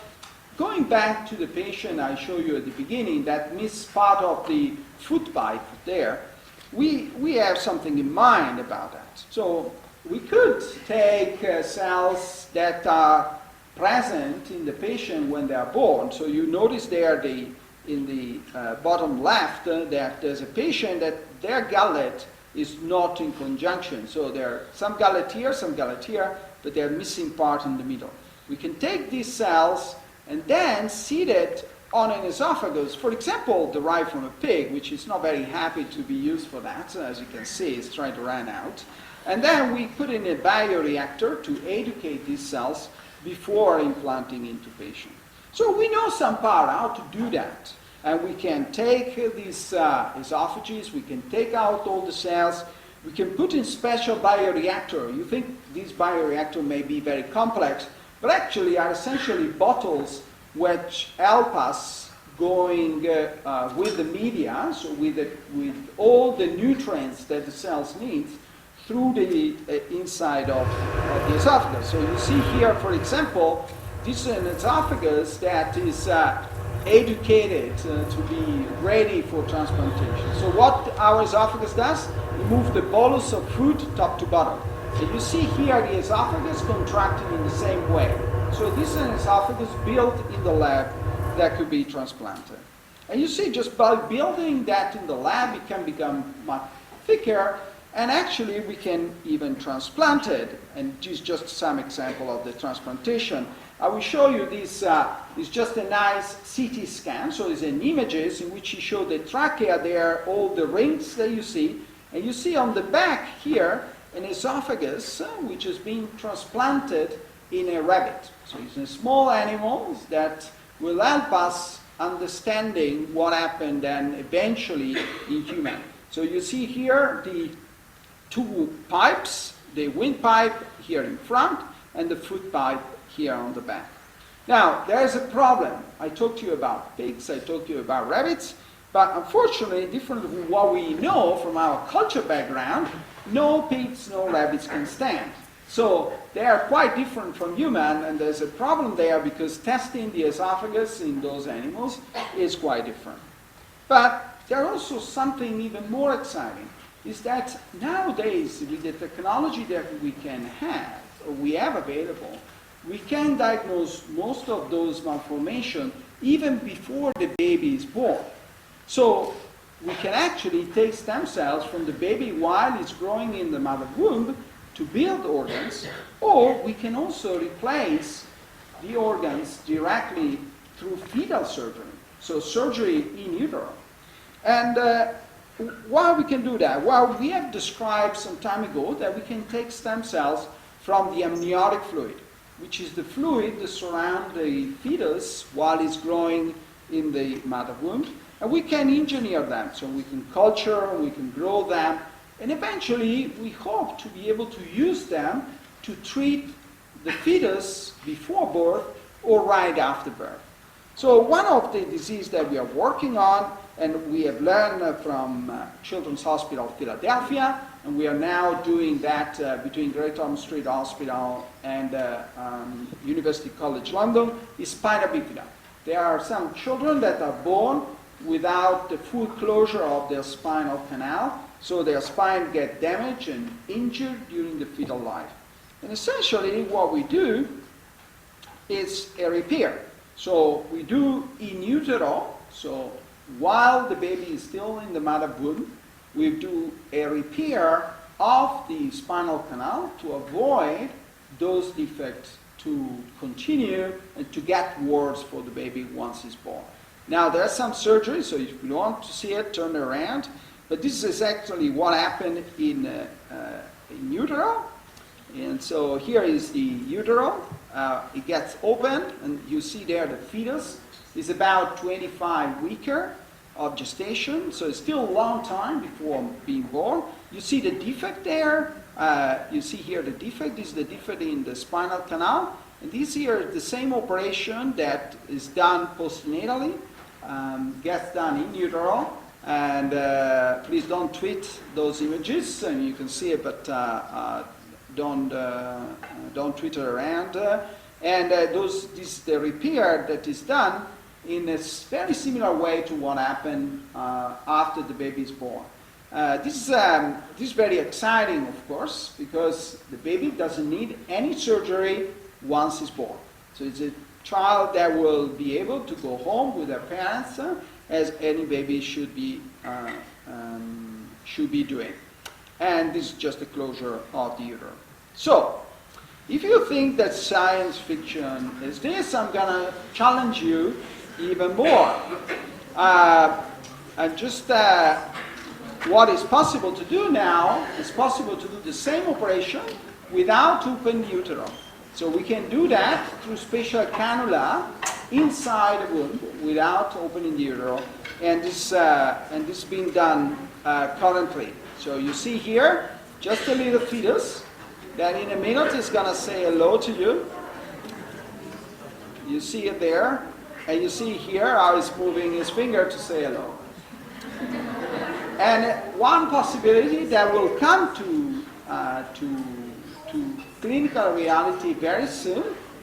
going back to the patient I showed you at the beginning that missed part of the foot pipe there, we have something in mind about that. So we could take cells that are present in the patient when they are born. So you notice there in the bottom left that there's a patient that their gullet is not in conjunction. So there are some gullet here, but they're missing part in the middle. We can take these cells and then seed it on an esophagus, for example, derived from a pig, which is not very happy to be used for that, as you can see, it's trying to run out. And then we put in a bioreactor to educate these cells before implanting into patient. So we know somehow how to do that. And we can take these esophages, we can take out all the cells, we can put in special bioreactor. You think these bioreactor may be very complex, but actually are essentially bottles which help us going with the media, so with all the nutrients that the cells need through the inside of the esophagus. So you see here, for example, this is an esophagus that is educated to be ready for transplantation. So what our esophagus does, remove the bolus of food top to bottom. And you see here the esophagus contracting in the same way. So this is an esophagus built in the lab that could be transplanted. And you see just by building that in the lab, it can become much thicker, and actually we can even transplant it. And this is just some example of the transplantation. I will show you this is just a nice CT scan. So it's an images in which you show the trachea there, all the rings that you see. And you see on the back here an esophagus which is being transplanted in a rabbit. So it's a small animal that will help us understanding what happened then eventually in human. So you see here the two pipes, the windpipe here in front and the foot pipe here on the back. Now, there's a problem. I talked to you about pigs, I talked to you about rabbits, but unfortunately, different from what we know from our culture background, no pigs, no rabbits can stand. So they are quite different from human, and there's a problem there because testing the esophagus in those animals is quite different. But there's also something even more exciting, is that nowadays, with the technology that we can have, or we have available, we can diagnose most of those malformations even before the baby is born. So we can actually take stem cells from the baby while it's growing in the mother womb to build organs, or we can also replace the organs directly through fetal surgery, so surgery in utero. And why we can do that? Well, we have described some time ago that we can take stem cells from the amniotic fluid, which is the fluid that surrounds the fetus while it's growing in the mother womb. And we can engineer them, so we can culture, we can grow them, and eventually we hope to be able to use them to treat the fetus before birth or right after birth. So one of the diseases that we are working on, and we have learned from Children's Hospital Philadelphia, and we are now doing that between Great Ormond Street Hospital and University College London, is Spina Bifida. There are some children that are born without the full closure of their spinal canal, so their spine gets damaged and injured during the fetal life. And essentially what we do is a repair. So we do in utero, so while the baby is still in the mother womb, we do a repair of the spinal canal to avoid those defects to continue and to get worse for the baby once it's born. Now there's some surgery, so if you want to see it, turn around. But this is actually what happened in utero. And so here is the utero. It gets open, and you see there the fetus is about 25 weeks of gestation, so it's still a long time before being born. You see the defect there. You see here the defect. This is the defect in the spinal canal. And this here is the same operation that is done postnatally, gets done in utero. And please don't tweet those images, and you can see it, but don't tweet it around. And this is the repair that is done in a very similar way to what happened after the baby is born. This is very exciting, of course, because the baby doesn't need any surgery once it's born. So it's a child that will be able to go home with their parents, as any baby should be doing. And this is just the closure of the uterus. So, if you think that science fiction is this, I'm going to challenge you even more. And just what is possible to do now is possible to do the same operation without opening the utero. So we can do that through special cannula inside the womb without opening the utero, and this is being done currently. So you see here just a little fetus that in a minute is going to say hello to you. You see it there, and you see here how he's moving his finger to say hello. And one possibility that will come to clinical reality very soon,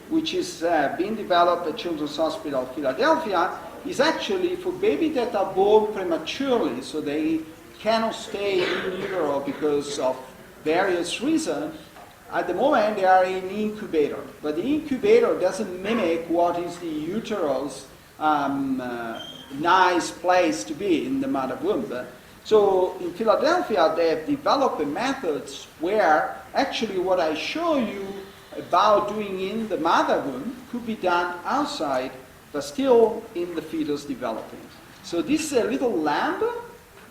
which is being developed at Children's Hospital Philadelphia, is actually for babies that are born prematurely, so they cannot stay in utero because of various reasons. At the moment, they are in incubator, but the incubator doesn't mimic what is the uterus nice place to be in the mother womb. So in Philadelphia, they have developed methods where actually what I show you about doing in the mother womb could be done outside, but still in the fetus developing. So this is a little lamb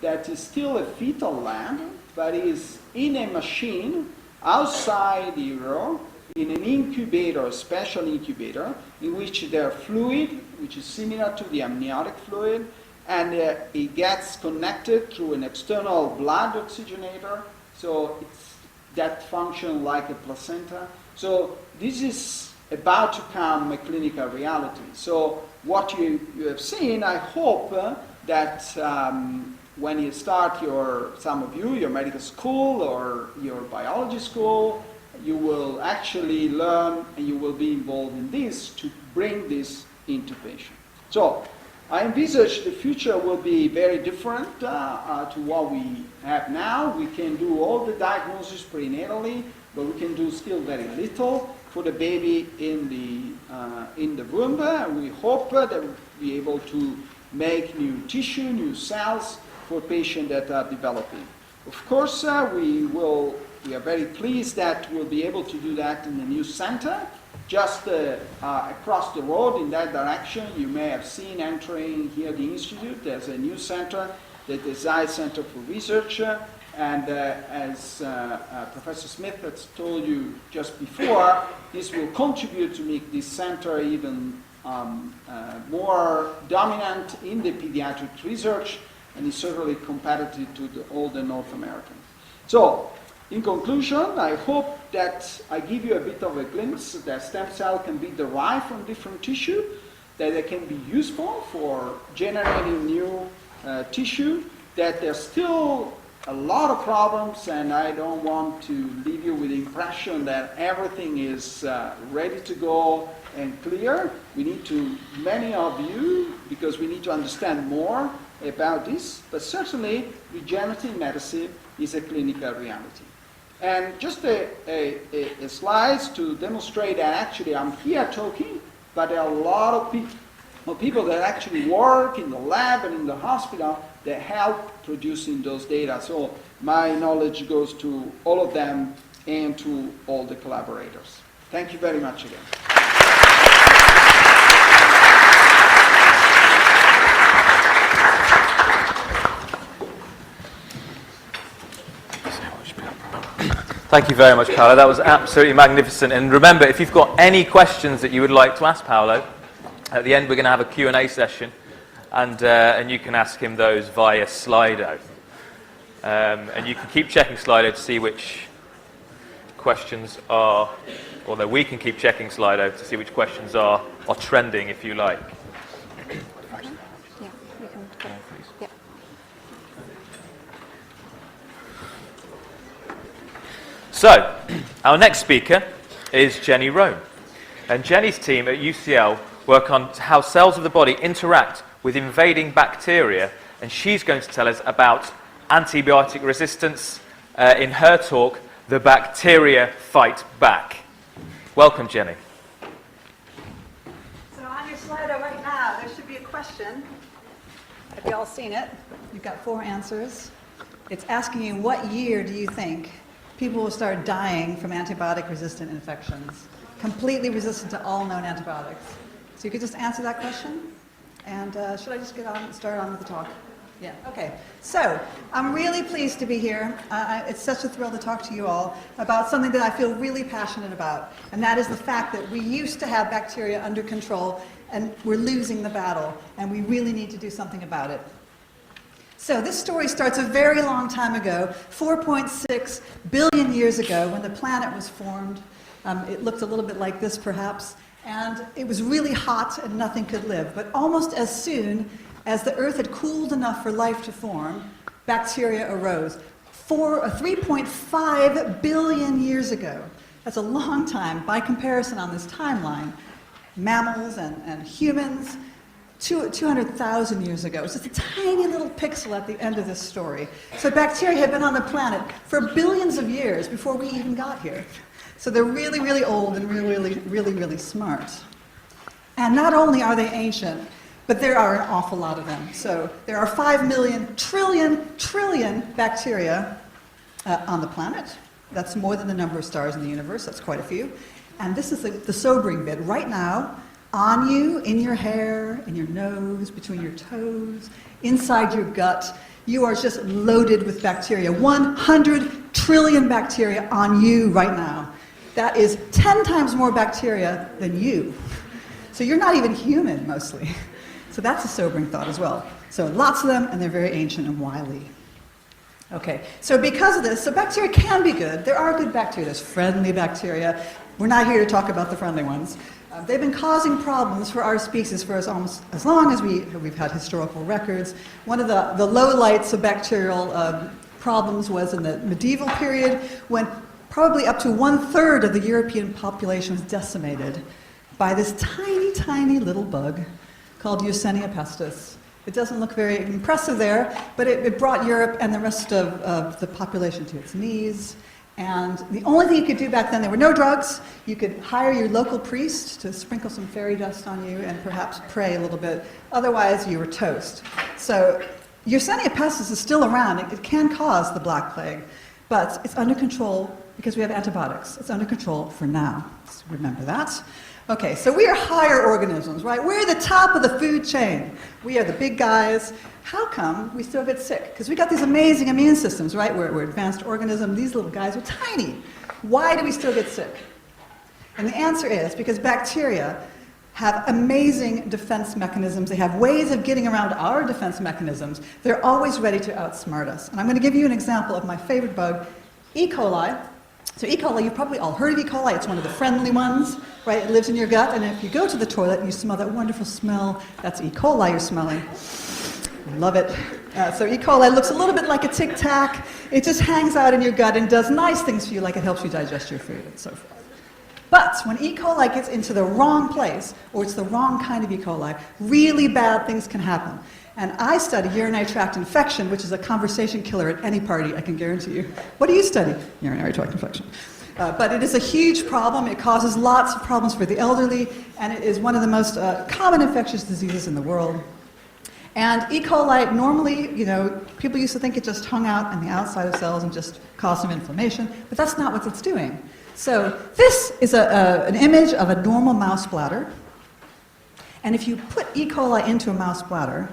that is still a fetal lamb, but is in a machine outside the utero, in an incubator, a special incubator, in which there are fluid, which is similar to the amniotic fluid, and it gets connected through an external blood oxygenator, so it's that function like a placenta. So this is about to come a clinical reality. So what you have seen, I hope that when you start some of you, your medical school or your biology school, you will actually learn and you will be involved in this to bring this into patients. So I envisage the future will be very different to what we have now. We can do all the diagnosis prenatally, but we can do still very little for the baby in the womb. We hope that we'll be able to make new tissue, new cells for patients that are developing. Of course, we are very pleased that we'll be able to do that in the new center. Just across the road in that direction, you may have seen entering here the institute. There's a new center, the Design Center for Research, and as Professor Smith has told you just before, this will contribute to make this center even more dominant in the pediatric research, and is certainly competitive to all the North American. So, in conclusion, I hope that I give you a bit of a glimpse that stem cell can be derived from different tissue, that they can be useful for generating new tissue, that there's still a lot of problems, and I don't want to leave you with the impression that everything is ready to go and clear. We need to, many of you, because we need to understand more about this, but certainly regenerative medicine is a clinical reality. And just a slides to demonstrate that actually I'm here talking, but there are a lot of people that actually work in the lab and in the hospital that help producing those data. So my knowledge goes to all of them and to all the collaborators. Thank you very much again. Thank you very much, Paolo. That was absolutely magnificent. And remember, if you've got any questions that you would like to ask Paolo, at the end we're going to have a Q&A session, and you can ask him those via Slido. And you can keep checking Slido to see which questions are, although we can keep checking Slido to see which questions are trending, if you like. Yeah, you can put it. Yeah. So, our next speaker is Jenny Rohn. And Jenny's team at UCL work on how cells of the body interact with invading bacteria, and she's going to tell us about antibiotic resistance in her talk, The Bacteria Fight Back. Welcome, Jenny. So on your Slido right now, there should be a question. Have you all seen it? You've got 4 answers. It's asking you, what year do you think people will start dying from antibiotic-resistant infections, completely resistant to all known antibiotics? So you could just answer that question? And should I just start on with the talk? Yeah, okay. So, I'm really pleased to be here. It's such a thrill to talk to you all about something that I feel really passionate about, and that is the fact that we used to have bacteria under control, and we're losing the battle, and we really need to do something about it. So this story starts a very long time ago, 4.6 billion years ago, when the planet was formed. It looked a little bit like this, perhaps, and it was really hot and nothing could live. But almost as soon as the Earth had cooled enough for life to form, bacteria arose. 3.5 billion years ago. That's a long time by comparison on this timeline. Mammals and humans, 200,000 years ago. It's just a tiny little pixel at the end of this story. So bacteria had been on the planet for billions of years before we even got here. So they're really, really old and really, really, really smart. And not only are they ancient, but there are an awful lot of them. So there are 5 million trillion bacteria on the planet. That's more than the number of stars in the universe. That's quite a few. And this is the sobering bit. Right now, on you, in your hair, in your nose, between your toes, inside your gut, you are just loaded with bacteria. 100 trillion bacteria on you right now. That is 10 times more bacteria than you. So you're not even human, mostly. So that's a sobering thought as well. So lots of them, and they're very ancient and wily. Okay, so because of this, so bacteria can be good. There are good bacteria. There's friendly bacteria. We're not here to talk about the friendly ones. They've been causing problems for our species for almost as long as we've had historical records. One of the lowlights of bacterial problems was in the medieval period, when probably up to 1/3 of the European population was decimated by this tiny, tiny little bug called Yersinia pestis. It doesn't look very impressive there, but it brought Europe and the rest of the population to its knees. And the only thing you could do back then, there were no drugs. You could hire your local priest to sprinkle some fairy dust on you and perhaps pray a little bit. Otherwise, you were toast. So Yersinia pestis is still around. It can cause the Black Plague, but it's under control because we have antibiotics. It's under control for now. So remember that. Okay, so we are higher organisms, right? We're the top of the food chain. We are the big guys. How come we still get sick? Because we got these amazing immune systems, right? We're advanced organisms. These little guys are tiny. Why do we still get sick? And the answer is because bacteria have amazing defense mechanisms. They have ways of getting around our defense mechanisms. They're always ready to outsmart us. And I'm going to give you an example of my favorite bug, E. coli. So E. coli, you've probably all heard of E. coli. It's one of the friendly ones, right? It lives in your gut, and if you go to the toilet and you smell that wonderful smell, that's E. coli you're smelling. Love it. So E. coli looks a little bit like a Tic Tac. It just hangs out in your gut and does nice things for you, like it helps you digest your food and so forth. But when E. coli gets into the wrong place, or it's the wrong kind of E. coli, really bad things can happen. And I study urinary tract infection, which is a conversation killer at any party, I can guarantee you. What do you study? Urinary tract infection. But it is a huge problem. It causes lots of problems for the elderly, and it is one of the most common infectious diseases in the world. And E. coli, normally, people used to think it just hung out on the outside of cells and just caused some inflammation, but that's not what it's doing. So this is an image of a normal mouse bladder. And if you put E. coli into a mouse bladder,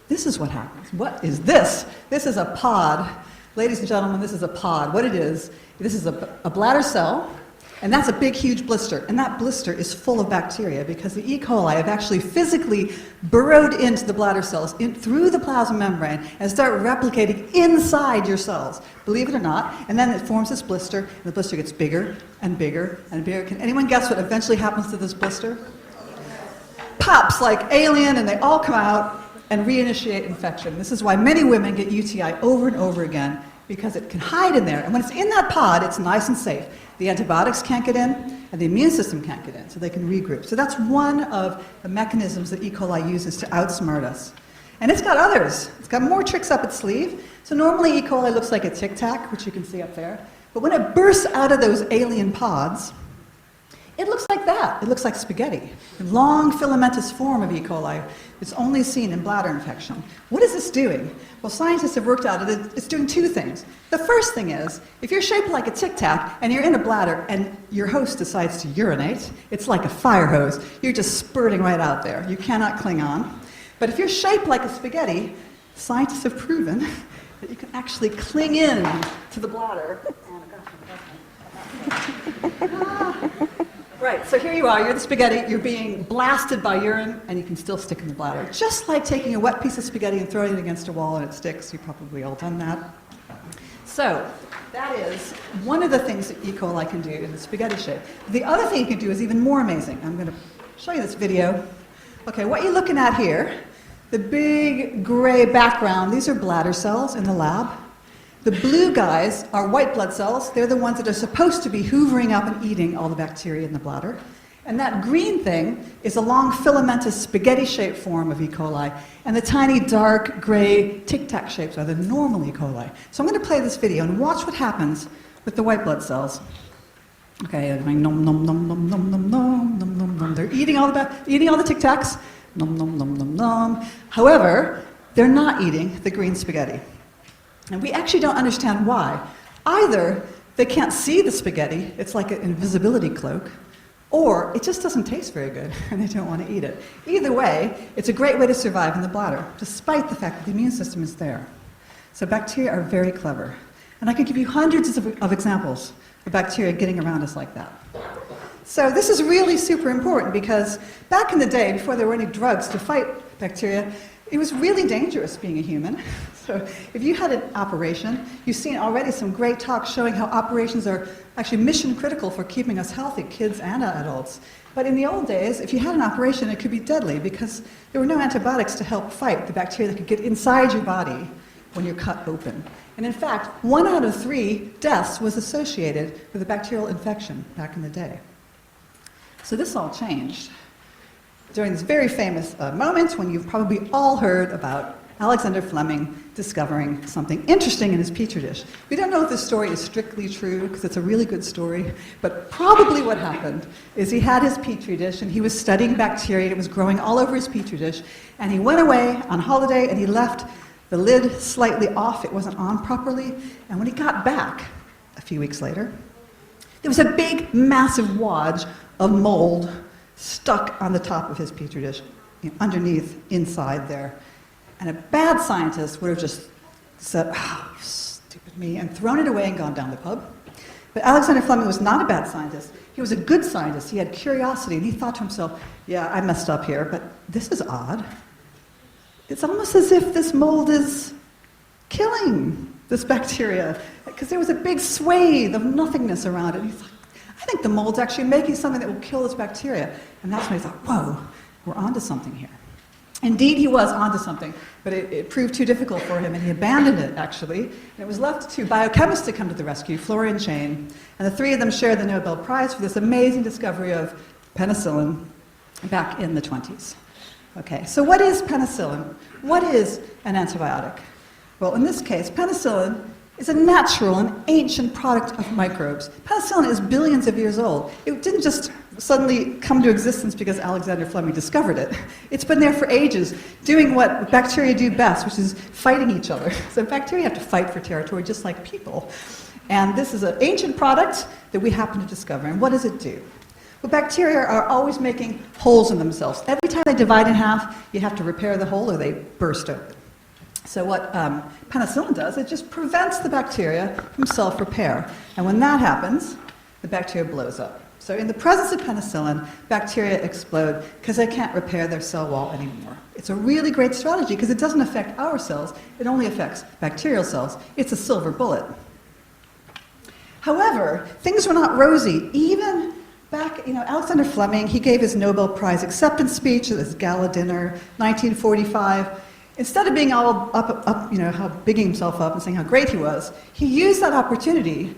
this is what happens. What is this? This is a pod. Ladies and gentlemen, this is a pod. What it is, this is a bladder cell, and that's a big, huge blister. And that blister is full of bacteria because the E. coli have actually physically burrowed into the bladder cells, through the plasma membrane, and start replicating inside your cells. Believe it or not. And then it forms this blister, and the blister gets bigger and bigger and bigger. Can anyone guess what eventually happens to this blister? Pops like alien, and they all come out and reinitiate infection. This is why many women get UTI over and over again, because it can hide in there. And when it's in that pod, it's nice and safe. The antibiotics can't get in, and the immune system can't get in, so they can regroup. So that's one of the mechanisms that E. coli uses to outsmart us. And it's got others. It's got more tricks up its sleeve. So normally E. coli looks like a Tic Tac, which you can see up there. But when it bursts out of those alien pods, it looks like that. It looks like spaghetti. A long filamentous form of E. coli. It's only seen in bladder infection. What is this doing? Well, scientists have worked out that it's doing two things. The first thing is, if you're shaped like a Tic Tac and you're in a bladder and your host decides to urinate, it's like a fire hose. You're just spurting right out there. You cannot cling on. But if you're shaped like a spaghetti, scientists have proven that you can actually cling in to the bladder. Right, so here you are, you're the spaghetti, you're being blasted by urine, and you can still stick in the bladder. Just like taking a wet piece of spaghetti and throwing it against a wall and it sticks. You've probably all done that. So, that is one of the things that E. coli can do in the spaghetti shape. The other thing you can do is even more amazing. I'm going to show you this video. Okay, what you're looking at here, the big gray background, these are bladder cells in the lab. The blue guys are white blood cells. They're the ones that are supposed to be hoovering up and eating all the bacteria in the bladder. And that green thing is a long filamentous spaghetti-shaped form of E. coli. And the tiny dark gray tic-tac shapes are the normal E. coli. So I'm going to play this video and watch what happens with the white blood cells. Okay, they're going nom nom nom nom nom nom nom nom nom nom. They're eating all the tic-tacs. Nom nom nom nom nom. However, they're not eating the green spaghetti. And we actually don't understand why. Either they can't see the spaghetti, it's like an invisibility cloak, or it just doesn't taste very good and they don't want to eat it. Either way, it's a great way to survive in the bladder, despite the fact that the immune system is there. So bacteria are very clever. And I can give you hundreds of examples of bacteria getting around us like that. So this is really super important because back in the day, before there were any drugs to fight bacteria, it was really dangerous being a human. So if you had an operation, you've seen already some great talks showing how operations are actually mission critical for keeping us healthy, kids and adults. But in the old days, if you had an operation, it could be deadly because there were no antibiotics to help fight the bacteria that could get inside your body when you're cut open. And in fact, 1 out of 3 deaths was associated with a bacterial infection back in the day. So this all changed during this very famous moment when you've probably all heard about Alexander Fleming discovering something interesting in his petri dish. We don't know if this story is strictly true, because it's a really good story, but probably what happened is he had his petri dish and he was studying bacteria and it was growing all over his petri dish, and he went away on holiday and he left the lid slightly off, it wasn't on properly, and when he got back a few weeks later, there was a big, massive wad of mold stuck on the top of his petri dish, underneath, inside there. And a bad scientist would have just said, "Oh, you stupid me," and thrown it away and gone down the pub. But Alexander Fleming was not a bad scientist. He was a good scientist. He had curiosity, and he thought to himself, yeah, I messed up here, but this is odd. It's almost as if this mold is killing this bacteria, because there was a big swathe of nothingness around it. And he thought, I think the mold's actually making something that will kill this bacteria. And that's when he thought, whoa, we're onto something here. Indeed, he was onto something, but it proved too difficult for him, and he abandoned it, actually. And it was left to biochemists to come to the rescue, Florey and Chain, and the 3 of them shared the Nobel Prize for this amazing discovery of penicillin back in the 20s. Okay, so what is penicillin? What is an antibiotic? Well, in this case, penicillin is a natural and ancient product of microbes. Penicillin is billions of years old. It didn't just suddenly come to existence because Alexander Fleming discovered it. It's been there for ages, doing what bacteria do best, which is fighting each other. So bacteria have to fight for territory just like people. And this is an ancient product that we happen to discover. And what does it do? Well, bacteria are always making holes in themselves. Every time they divide in half, you have to repair the hole or they burst open. So what penicillin does, it just prevents the bacteria from self-repair. And when that happens, the bacteria blows up. So in the presence of penicillin, bacteria explode because they can't repair their cell wall anymore. It's a really great strategy because it doesn't affect our cells, it only affects bacterial cells. It's a silver bullet. However, things were not rosy. Even back, Alexander Fleming, he gave his Nobel Prize acceptance speech at his gala dinner, 1945. Instead of being all up, how bigging himself up and saying how great he was, he used that opportunity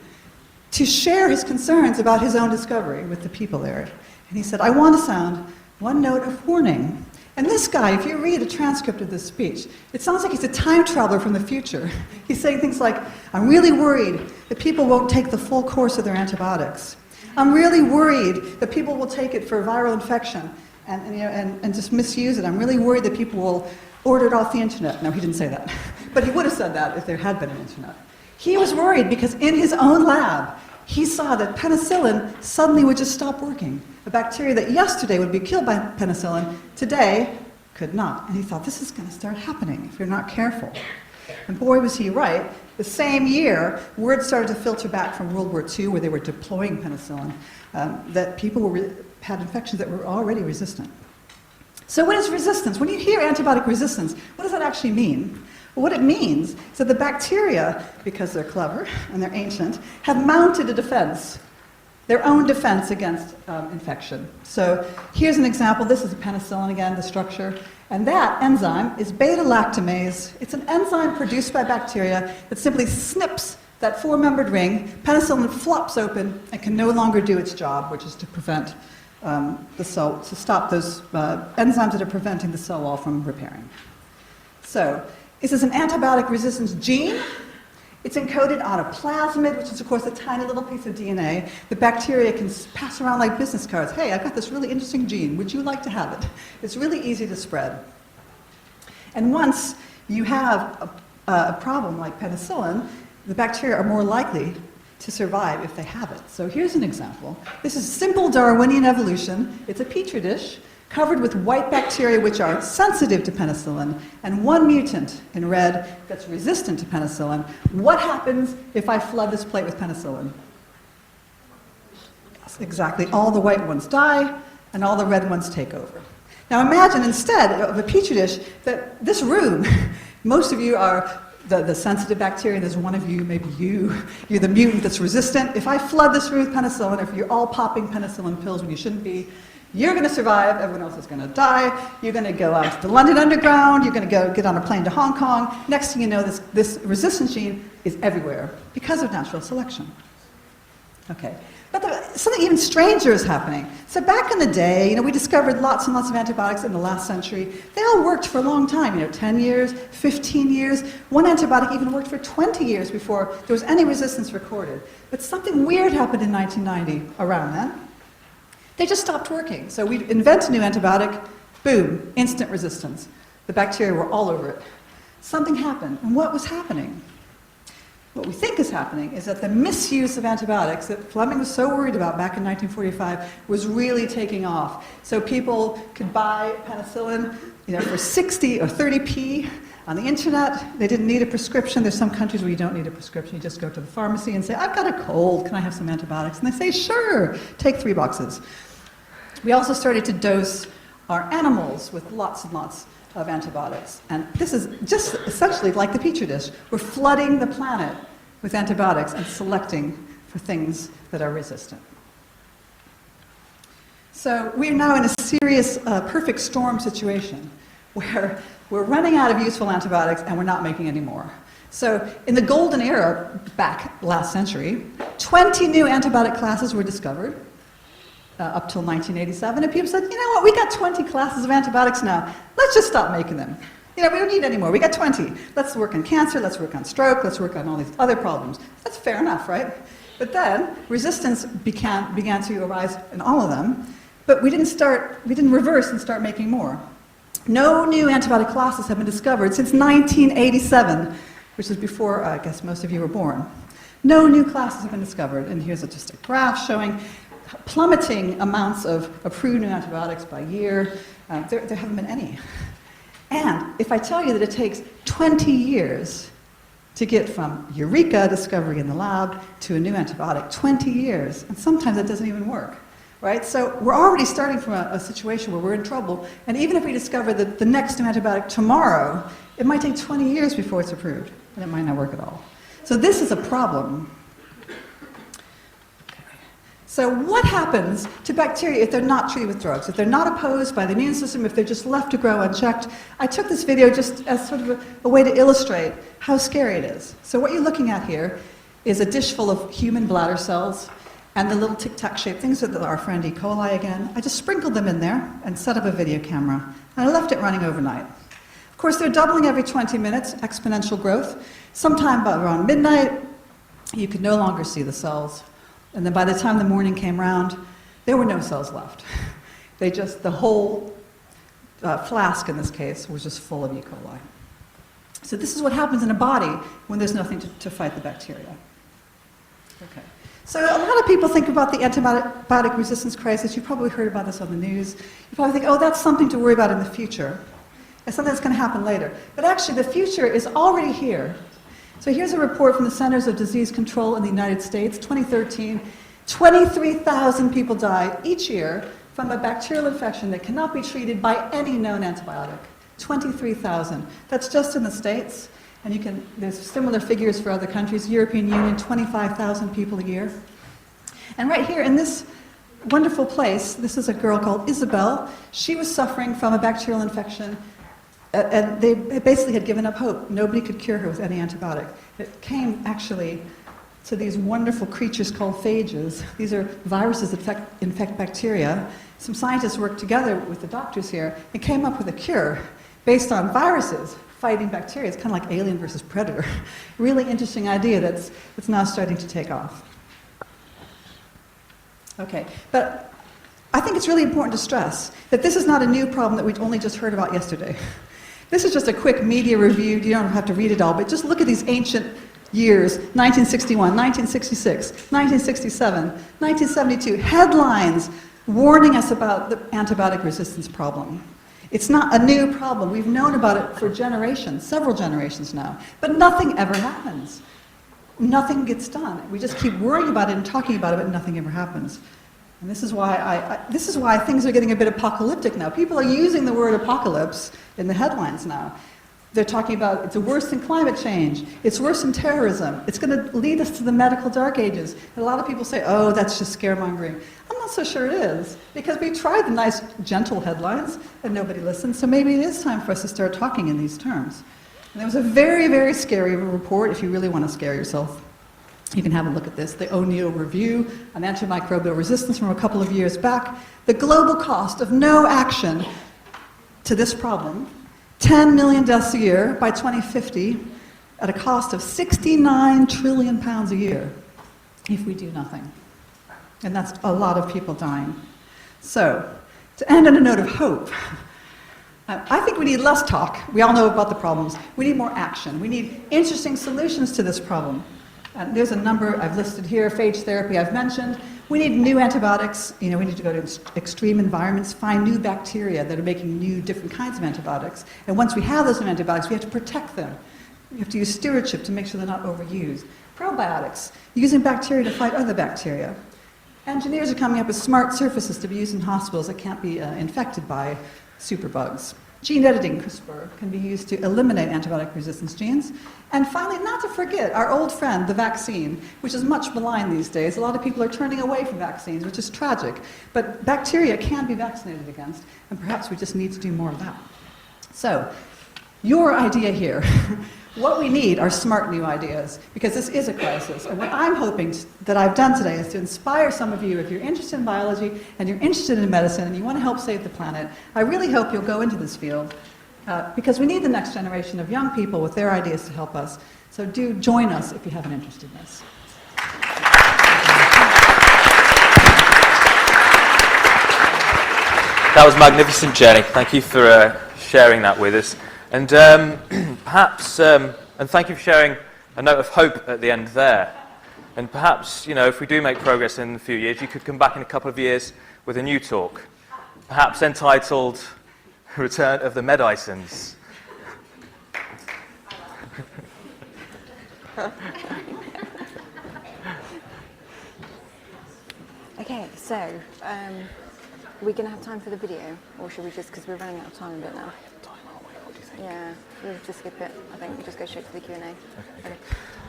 to share his concerns about his own discovery with the people there. And he said, I want to sound one note of warning. And this guy, if you read a transcript of this speech, it sounds like he's a time traveler from the future. He's saying things like, I'm really worried that people won't take the full course of their antibiotics. I'm really worried that people will take it for viral infection and just misuse it. I'm really worried that people will order it off the internet. No, he didn't say that. But he would have said that if there had been an internet. He was worried because in his own lab, he saw that penicillin suddenly would just stop working. A bacteria that yesterday would be killed by penicillin, today could not. And he thought, this is going to start happening if you're not careful. And boy, was he right. The same year, word started to filter back from World War II, where they were deploying penicillin, that people had infections that were already resistant. So what is resistance? When you hear antibiotic resistance, what does that actually mean? Well, what it means is that the bacteria, because they're clever and they're ancient, have mounted a defense, their own defense against infection. So here's an example. This is a penicillin again, the structure. And that enzyme is beta-lactamase. It's an enzyme produced by bacteria that simply snips that four-membered ring. Penicillin flops open and can no longer do its job, which is to prevent the cell, to stop those enzymes that are preventing the cell wall from repairing. So this is an antibiotic resistance gene. It's encoded on a plasmid, which is, of course, a tiny little piece of DNA. The bacteria can pass around like business cards. Hey, I've got this really interesting gene. Would you like to have it? It's really easy to spread. And once you have a problem like penicillin, the bacteria are more likely to survive if they have it. So here's an example. This is simple Darwinian evolution. It's a petri dish covered with white bacteria which are sensitive to penicillin, and one mutant in red that's resistant to penicillin. What happens if I flood this plate with penicillin? Yes, exactly. All the white ones die, and all the red ones take over. Now imagine instead of a petri dish that this room, most of you are the sensitive bacteria, there's one of you, maybe you're the mutant that's resistant. If I flood this room with penicillin, if you're all popping penicillin pills when you shouldn't be, you're going to survive, everyone else is going to die, you're going to go out to the London Underground, you're going to go get on a plane to Hong Kong. Next thing you know, this resistance gene is everywhere because of natural selection. Okay, but something even stranger is happening. So back in the day, we discovered lots and lots of antibiotics in the last century. They all worked for a long time, 10 years, 15 years. One antibiotic even worked for 20 years before there was any resistance recorded. But something weird happened in 1990 around then. They just stopped working. So we invent a new antibiotic, boom, instant resistance. The bacteria were all over it. Something happened. And what was happening? What we think is happening is that the misuse of antibiotics that Fleming was so worried about back in 1945 was really taking off. So people could buy penicillin for 60 or 30p on the internet. They didn't need a prescription. There's some countries where you don't need a prescription. You just go to the pharmacy and say, I've got a cold, can I have some antibiotics? And they say, sure, take 3 boxes. We also started to dose our animals with lots and lots of antibiotics. And this is just essentially like the petri dish. We're flooding the planet with antibiotics and selecting for things that are resistant. So we're now in a serious perfect storm situation where we're running out of useful antibiotics and we're not making any more. So in the golden era back last century, 20 new antibiotic classes were discovered up till 1987, and people said, you know what, we got 20 classes of antibiotics now, let's just stop making them. We don't need any more, we got 20. Let's work on cancer, let's work on stroke, let's work on all these other problems. That's fair enough, right? But then resistance began to arise in all of them, but we didn't reverse and start making more. No new antibiotic classes have been discovered since 1987, which is before, I guess, most of you were born. No new classes have been discovered, and here's just a graph showing plummeting amounts of approved new antibiotics by year. There haven't been any. And if I tell you that it takes 20 years to get from eureka discovery in the lab to a new antibiotic, 20 years, and sometimes it doesn't even work, right? So we're already starting from a situation where we're in trouble, and even if we discover the next new antibiotic tomorrow, it might take 20 years before it's approved, and it might not work at all. So this is a problem. So what happens to bacteria if they're not treated with drugs, if they're not opposed by the immune system, if they're just left to grow unchecked? I took this video just as sort of a way to illustrate how scary it is. So what you're looking at here is a dish full of human bladder cells and the little tic-tac shaped things that are our friend E. coli again. I just sprinkled them in there and set up a video camera, and I left it running overnight. Of course, they're doubling every 20 minutes, exponential growth. Sometime around midnight, you could no longer see the cells. And then by the time the morning came around, there were no cells left. The whole flask in this case was just full of E. coli. So this is what happens in a body when there's nothing to fight the bacteria. Okay. So a lot of people think about the antibiotic resistance crisis. You've probably heard about this on the news. You probably think, oh, that's something to worry about in the future. It's something that's going to happen later. But actually, the future is already here. So here's a report from the Centers of Disease Control in the United States, 2013. 23,000 people die each year from a bacterial infection that cannot be treated by any known antibiotic. 23,000. That's just in the States. And there's similar figures for other countries. European Union, 25,000 people a year. And right here in this wonderful place, this is a girl called Isabel. She was suffering from a bacterial infection, and they basically had given up hope. Nobody could cure her with any antibiotic. It came actually to these wonderful creatures called phages. These are viruses that infect bacteria. Some scientists worked together with the doctors here and came up with a cure based on viruses fighting bacteria. It's kind of like Alien versus Predator. Really interesting idea that's now starting to take off. Okay, but I think it's really important to stress that this is not a new problem that we only just heard about yesterday. This is just a quick media review. You don't have to read it all, but just look at these ancient years, 1961, 1966, 1967, 1972, headlines warning us about the antibiotic resistance problem. It's not a new problem. We've known about it for generations, several generations now, but nothing ever happens. Nothing gets done. We just keep worrying about it and talking about it, but nothing ever happens. And this is why things are getting a bit apocalyptic now. People are using the word apocalypse in the headlines now. They're talking about it's worse than climate change. It's worse than terrorism. It's going to lead us to the medical dark ages. And a lot of people say, oh, that's just scaremongering. I'm not so sure it is, because we tried the nice, gentle headlines, and nobody listened. So maybe it is time for us to start talking in these terms. And there was a very, very scary report. If you really want to scare yourself, you can have a look at this. The O'Neill Review on Antimicrobial Resistance from a couple of years back. The global cost of no action to this problem, 10 million deaths a year by 2050, at a cost of 69 trillion pounds a year if we do nothing. And that's a lot of people dying. So, to end on a note of hope, I think we need less talk. We all know about the problems. We need more action. We need interesting solutions to this problem. And there's a number I've listed here. Phage therapy I've mentioned. We need new antibiotics. We need to go to extreme environments, find new bacteria that are making new, different kinds of antibiotics. And once we have those new antibiotics, we have to protect them. We have to use stewardship to make sure they're not overused. Probiotics, using bacteria to fight other bacteria. Engineers are coming up with smart surfaces to be used in hospitals that can't be infected by superbugs. Gene editing, CRISPR, can be used to eliminate antibiotic resistance genes. And finally, not to forget, our old friend, the vaccine, which is much maligned these days. A lot of people are turning away from vaccines, which is tragic. But bacteria can be vaccinated against, and perhaps we just need to do more of that. So, your idea here. What we need are smart new ideas, because this is a crisis. And what I'm hoping that I've done today is to inspire some of you, if you're interested in biology and you're interested in medicine and you want to help save the planet, I really hope you'll go into this field, because we need the next generation of young people with their ideas to help us. So do join us if you have an interest in this. That was magnificent, Jenny. Thank you for sharing that with us. And perhaps, and thank you for sharing a note of hope at the end there. And perhaps, if we do make progress in a few years, you could come back in a couple of years with a new talk, perhaps entitled Return of the Medicines. Okay, so are we going to have time for the video, or should we just, because we're running out of time a bit now? Yeah, we'll just skip it. I think we just go straight to the Q&A.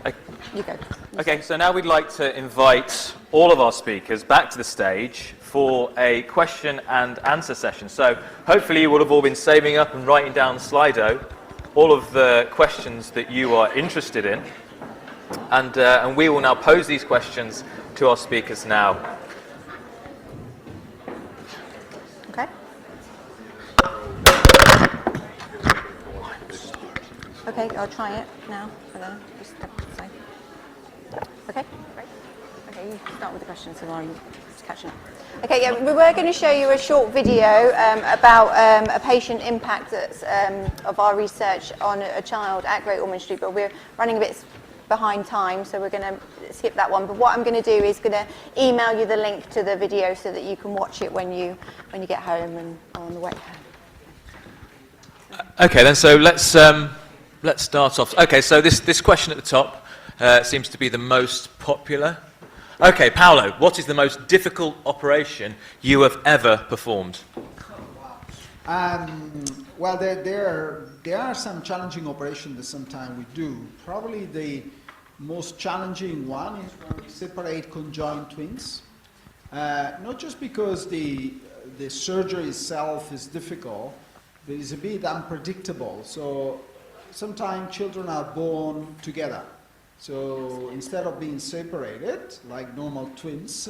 Okay. You go. Okay, so now we'd like to invite all of our speakers back to the stage for a question and answer session. So hopefully you will have all been saving up and writing down Slido all of the questions that you are interested in. And we will now pose these questions to our speakers now. Okay. Okay, I'll try it now. Just say. Okay, great. Okay, you start with the questions so I'm just catching up. Okay, yeah, we were going to show you a short video about a patient impact of our research on a child at Great Ormond Street, but we're running a bit behind time, so we're going to skip that one. But what I'm going to do is going to email you the link to the video so that you can watch it when you get home and on the way home. Okay, then, so let's start off. Okay, so this question at the top seems to be the most popular. Okay, Paolo, what is the most difficult operation you have ever performed? Well, there are some challenging operations that sometimes we do. Probably the most challenging one is when we separate conjoined twins. Not just because the surgery itself is difficult, but it's a bit unpredictable. So sometimes children are born together. So instead of being separated, like normal twins,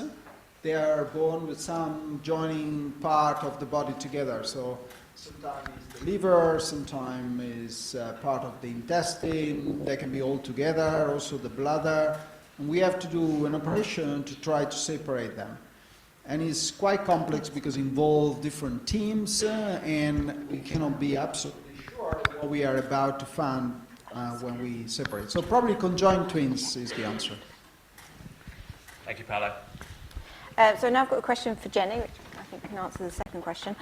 they are born with some joining part of the body together. So sometimes it's the liver, sometimes it's part of the intestine, they can be all together, also the bladder. And we have to do an operation to try to separate them. And it's quite complex because it involves different teams and we cannot be absolutely sure what we are about to find when we separate. So probably conjoined twins is the answer. Thank you, Paolo. So now I've got a question for Jenny, which I think can answer the second question.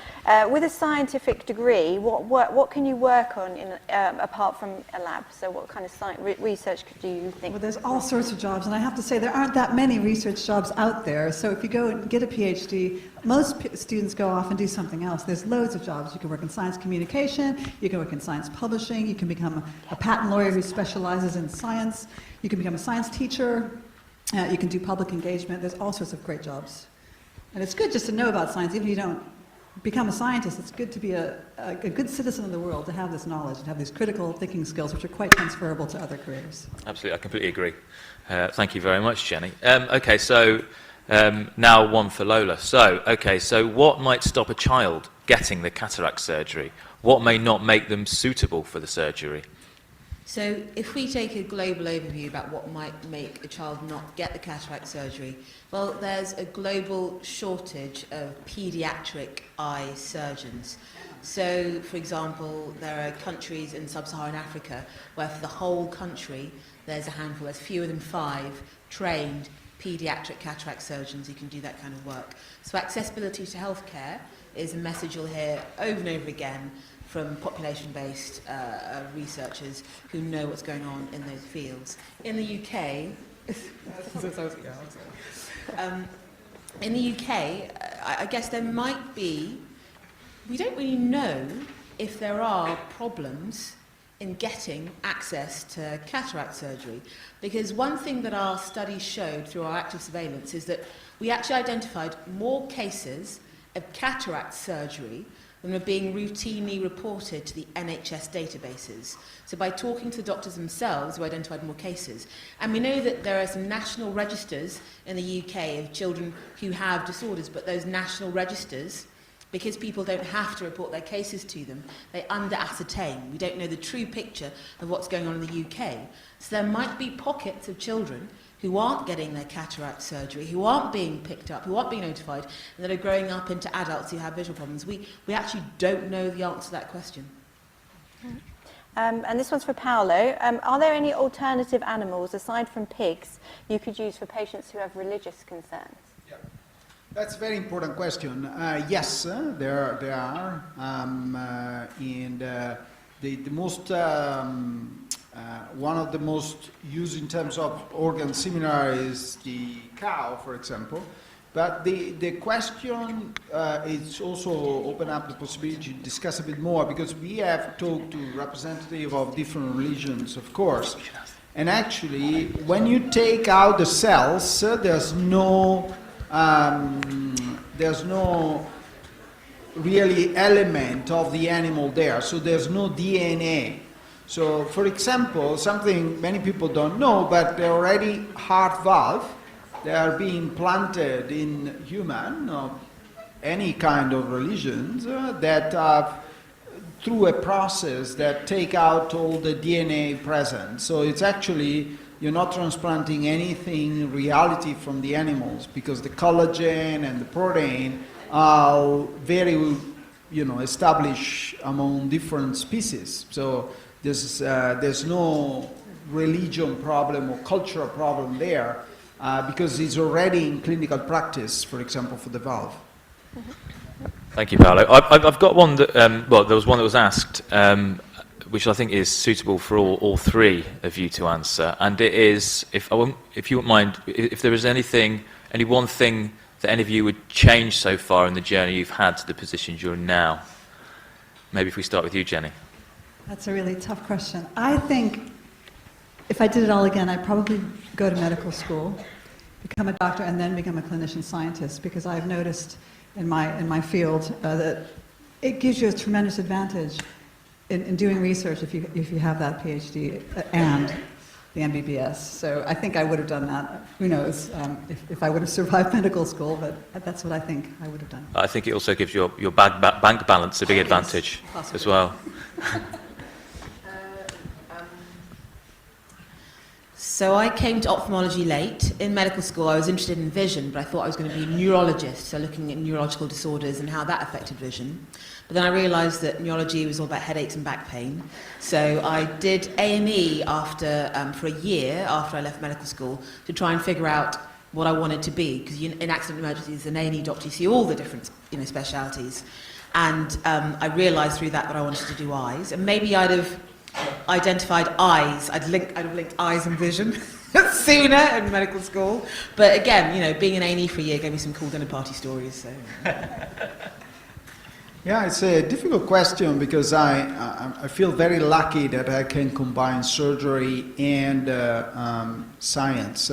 With a scientific degree, what can you work on apart from a lab? So what kind of research do you think? Well, there's all sorts of jobs, and I have to say there aren't that many research jobs out there. So if you go and get a PhD, most students go off and do something else. There's loads of jobs. You can work in science communication, you can work in science publishing, you can become a patent lawyer who specializes in science, you can become a science teacher, you can do public engagement. There's all sorts of great jobs. And it's good just to know about science. Even if you don't become a scientist, it's good to be a good citizen of the world, to have this knowledge and have these critical thinking skills, which are quite transferable to other careers. Absolutely, I completely agree. Thank you very much, Jenny. Okay, so now one for Lola. So what might stop a child getting the cataract surgery? What may not make them suitable for the surgery? So if we take a global overview about what might make a child not get the cataract surgery, well, there's a global shortage of paediatric eye surgeons. So, for example, there are countries in sub-Saharan Africa where for the whole country there's a handful, there's fewer than 5 trained paediatric cataract surgeons who can do that kind of work. So accessibility to healthcare is a message you'll hear over and over again from population-based researchers who know what's going on in those fields. In the UK, I guess there might be, we don't really know if there are problems in getting access to cataract surgery, because one thing that our studies showed through our active surveillance is that we actually identified more cases of cataract surgery than were being routinely reported to the NHS databases. So by talking to the doctors themselves, we identified more cases. And we know that there are some national registers in the UK of children who have disorders, but those national registers, because people don't have to report their cases to them, they under-ascertain. We don't know the true picture of what's going on in the UK. So there might be pockets of children who aren't getting their cataract surgery, who aren't being picked up, who aren't being notified, and that are growing up into adults who have visual problems. We actually don't know the answer to that question. And this one's for Paolo. Are there any alternative animals, aside from pigs, you could use for patients who have religious concerns? Yeah. That's a very important question. Yes, there are. And the most... one of the most used in terms of organ similar is the cow, for example. But the question is also open up the possibility to discuss a bit more, because we have talked to representatives of different religions, of course. And actually, when you take out the cells, there's no really element of the animal there. So there's no DNA. So, for example, something many people don't know, but they're already heart valve. They are being planted in human, any kind of religions, that through a process that take out all the DNA present. So it's actually, you're not transplanting anything in reality from the animals, because the collagen and the protein are very, established among different species. So there's no religion problem or cultural problem there, because it's already in clinical practice, for example, for the valve. Thank you, Paolo. I've got one that, well, there was one that was asked, which I think is suitable for all three of you to answer. And it is, if you wouldn't mind, if there is any one thing that any of you would change so far in the journey you've had to the position you're in now. Maybe if we start with you, Jenny. That's a really tough question. I think if I did it all again, I'd probably go to medical school, become a doctor, and then become a clinician scientist, because I've noticed in my field that it gives you a tremendous advantage in doing research if you have that PhD and the MBBS. So I think I would have done that. Who knows if I would have survived medical school, but that's what I think I would have done. I think it also gives your bank balance a big advantage as well. So I came to ophthalmology late. In medical school, I was interested in vision, but I thought I was going to be a neurologist, so looking at neurological disorders and how that affected vision. But then I realised that neurology was all about headaches and back pain. So I did A&E for a year after I left medical school to try and figure out what I wanted to be, because in accident emergencies, an A&E doctor, you see all the different specialities. And I realised through that I wanted to do eyes, and maybe I'd have identified eyes. I'd have linked eyes and vision sooner in medical school. But again, being an A&E for a year gave me some cool dinner party stories. So. Yeah, it's a difficult question because I feel very lucky that I can combine surgery and science.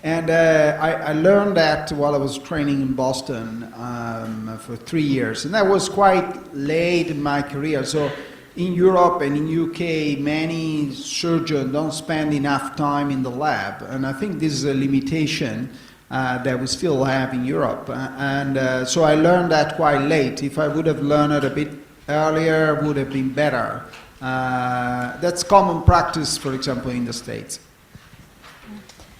And I learned that while I was training in Boston for 3 years, and that was quite late in my career. So in Europe and in UK, many surgeons don't spend enough time in the lab, and I think this is a limitation that we still have in Europe. So I learned that quite late. If I would have learned it a bit earlier, it would have been better. That's common practice, for example, in the States.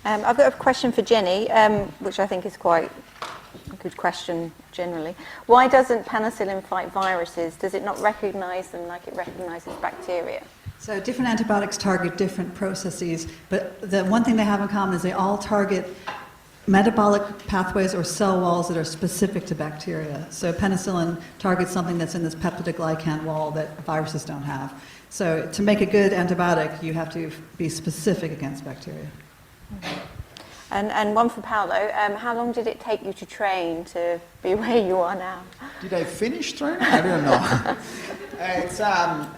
I've got a question for Jenny, which I think is quite a good question generally. Why doesn't penicillin fight viruses? Does it not recognize them like it recognizes bacteria? So different antibiotics target different processes, but the one thing they have in common is they all target metabolic pathways or cell walls that are specific to bacteria. So penicillin targets something that's in this peptidoglycan wall that viruses don't have. So to make a good antibiotic, you have to be specific against bacteria. And one for Paolo, how long did it take you to train to be where you are now? Did I finish training? I don't know.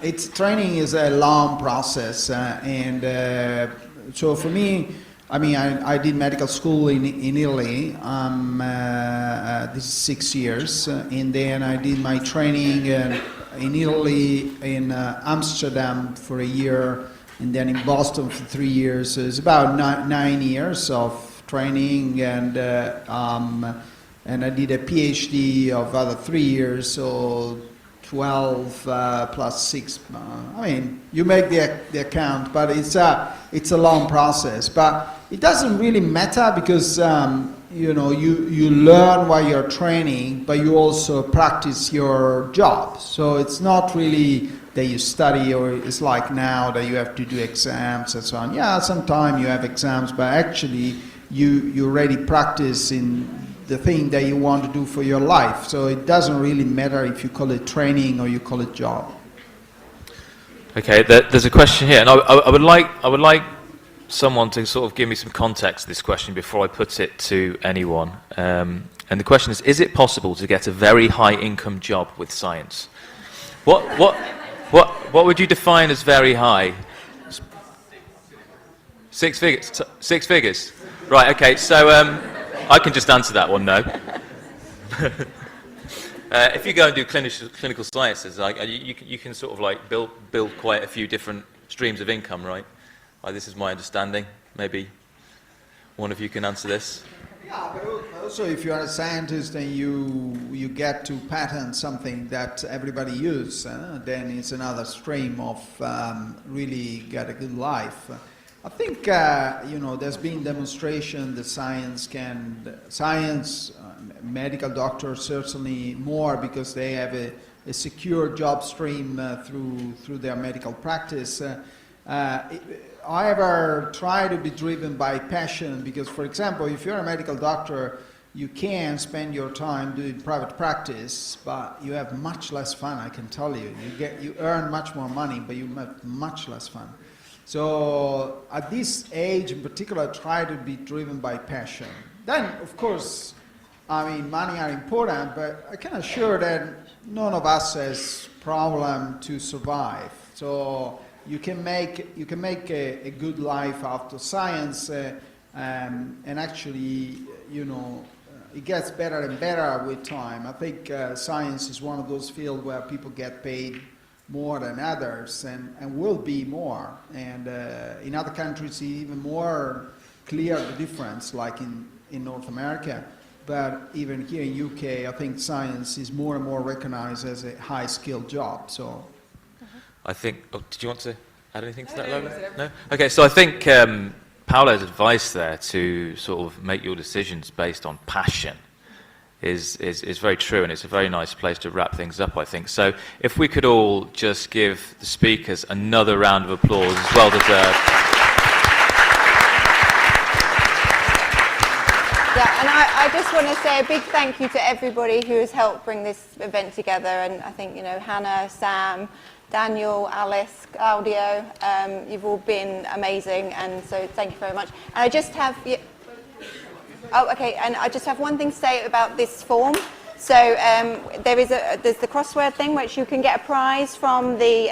It's training is a long process, so for me, I did medical school in Italy. This is 6 years, and then I did my training in Italy, in Amsterdam for a year, and then in Boston for 3 years. So it's about 9 years of training, and I did a PhD of other 3 years, so 12 plus 6. You make the account, but it's a long process. But it doesn't really matter because you learn while you're training, but you also practice your job. So it's not really that you study, or it's like now that you have to do exams and so on. Yeah, sometimes you have exams, but actually you already practice in the thing that you want to do for your life. So it doesn't really matter if you call it training or you call it job. Okay, there's a question here, and I would like someone to sort of give me some context to this question before I put it to anyone. And the question is it possible to get a very high income job with science? What would you define as very high? 6 figures. 6 figures. Right. Okay. So I can just answer that one. No. If you go and do clinical sciences, you can sort of like build quite a few different streams of income, right? This is my understanding. Maybe one of you can answer this. Yeah, but also if you are a scientist and you get to patent something that everybody uses, then it's another stream of really get a good life. I think there's been demonstration that science, medical doctors certainly more because they have a secure job stream through their medical practice. However, try to be driven by passion because, for example, if you're a medical doctor, you can spend your time doing private practice, but you have much less fun, I can tell you. You earn much more money, but you have much less fun. So at this age in particular, try to be driven by passion. Then, of course, I mean, money are important, but I can assure that none of us has problem to survive. So you can make a good life after science, and actually, you know, it gets better and better with time. I think science is one of those fields where people get paid more than others, and will be more. And in other countries, even more clear the difference, like in North America. But even here in UK, I think science is more and more recognized as a high-skilled job. So, I think. Oh, did you want to add anything to that, Lola? No. Okay. So I think Paolo's advice there to sort of make your decisions based on passion is very true, and it's a very nice place to wrap things up, I think. So if we could all just give the speakers another round of applause, as well deserved. Yeah, and I just want to say a big thank you to everybody who has helped bring this event together. And I think, you know, Hannah, Sam, Daniel, Alice, Claudio, you've all been amazing, and so thank you very much. And I just have, oh, okay, and I just have one thing to say about this form. So there's the crossword thing, which you can get a prize from the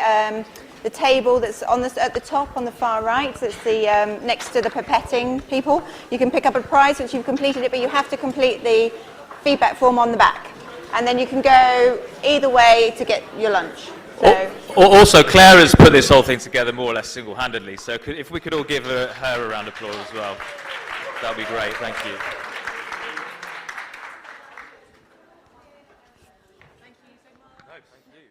table that's at the top on the far right. So it's the next to the pipetting people. You can pick up a prize once you've completed it, but you have to complete the feedback form on the back, and then you can go either way to get your lunch. So. Also, Claire has put this whole thing together more or less single-handedly, so if we could all give her a round of applause as well, that would be great. Thank you. Thank you so much. No, thank you.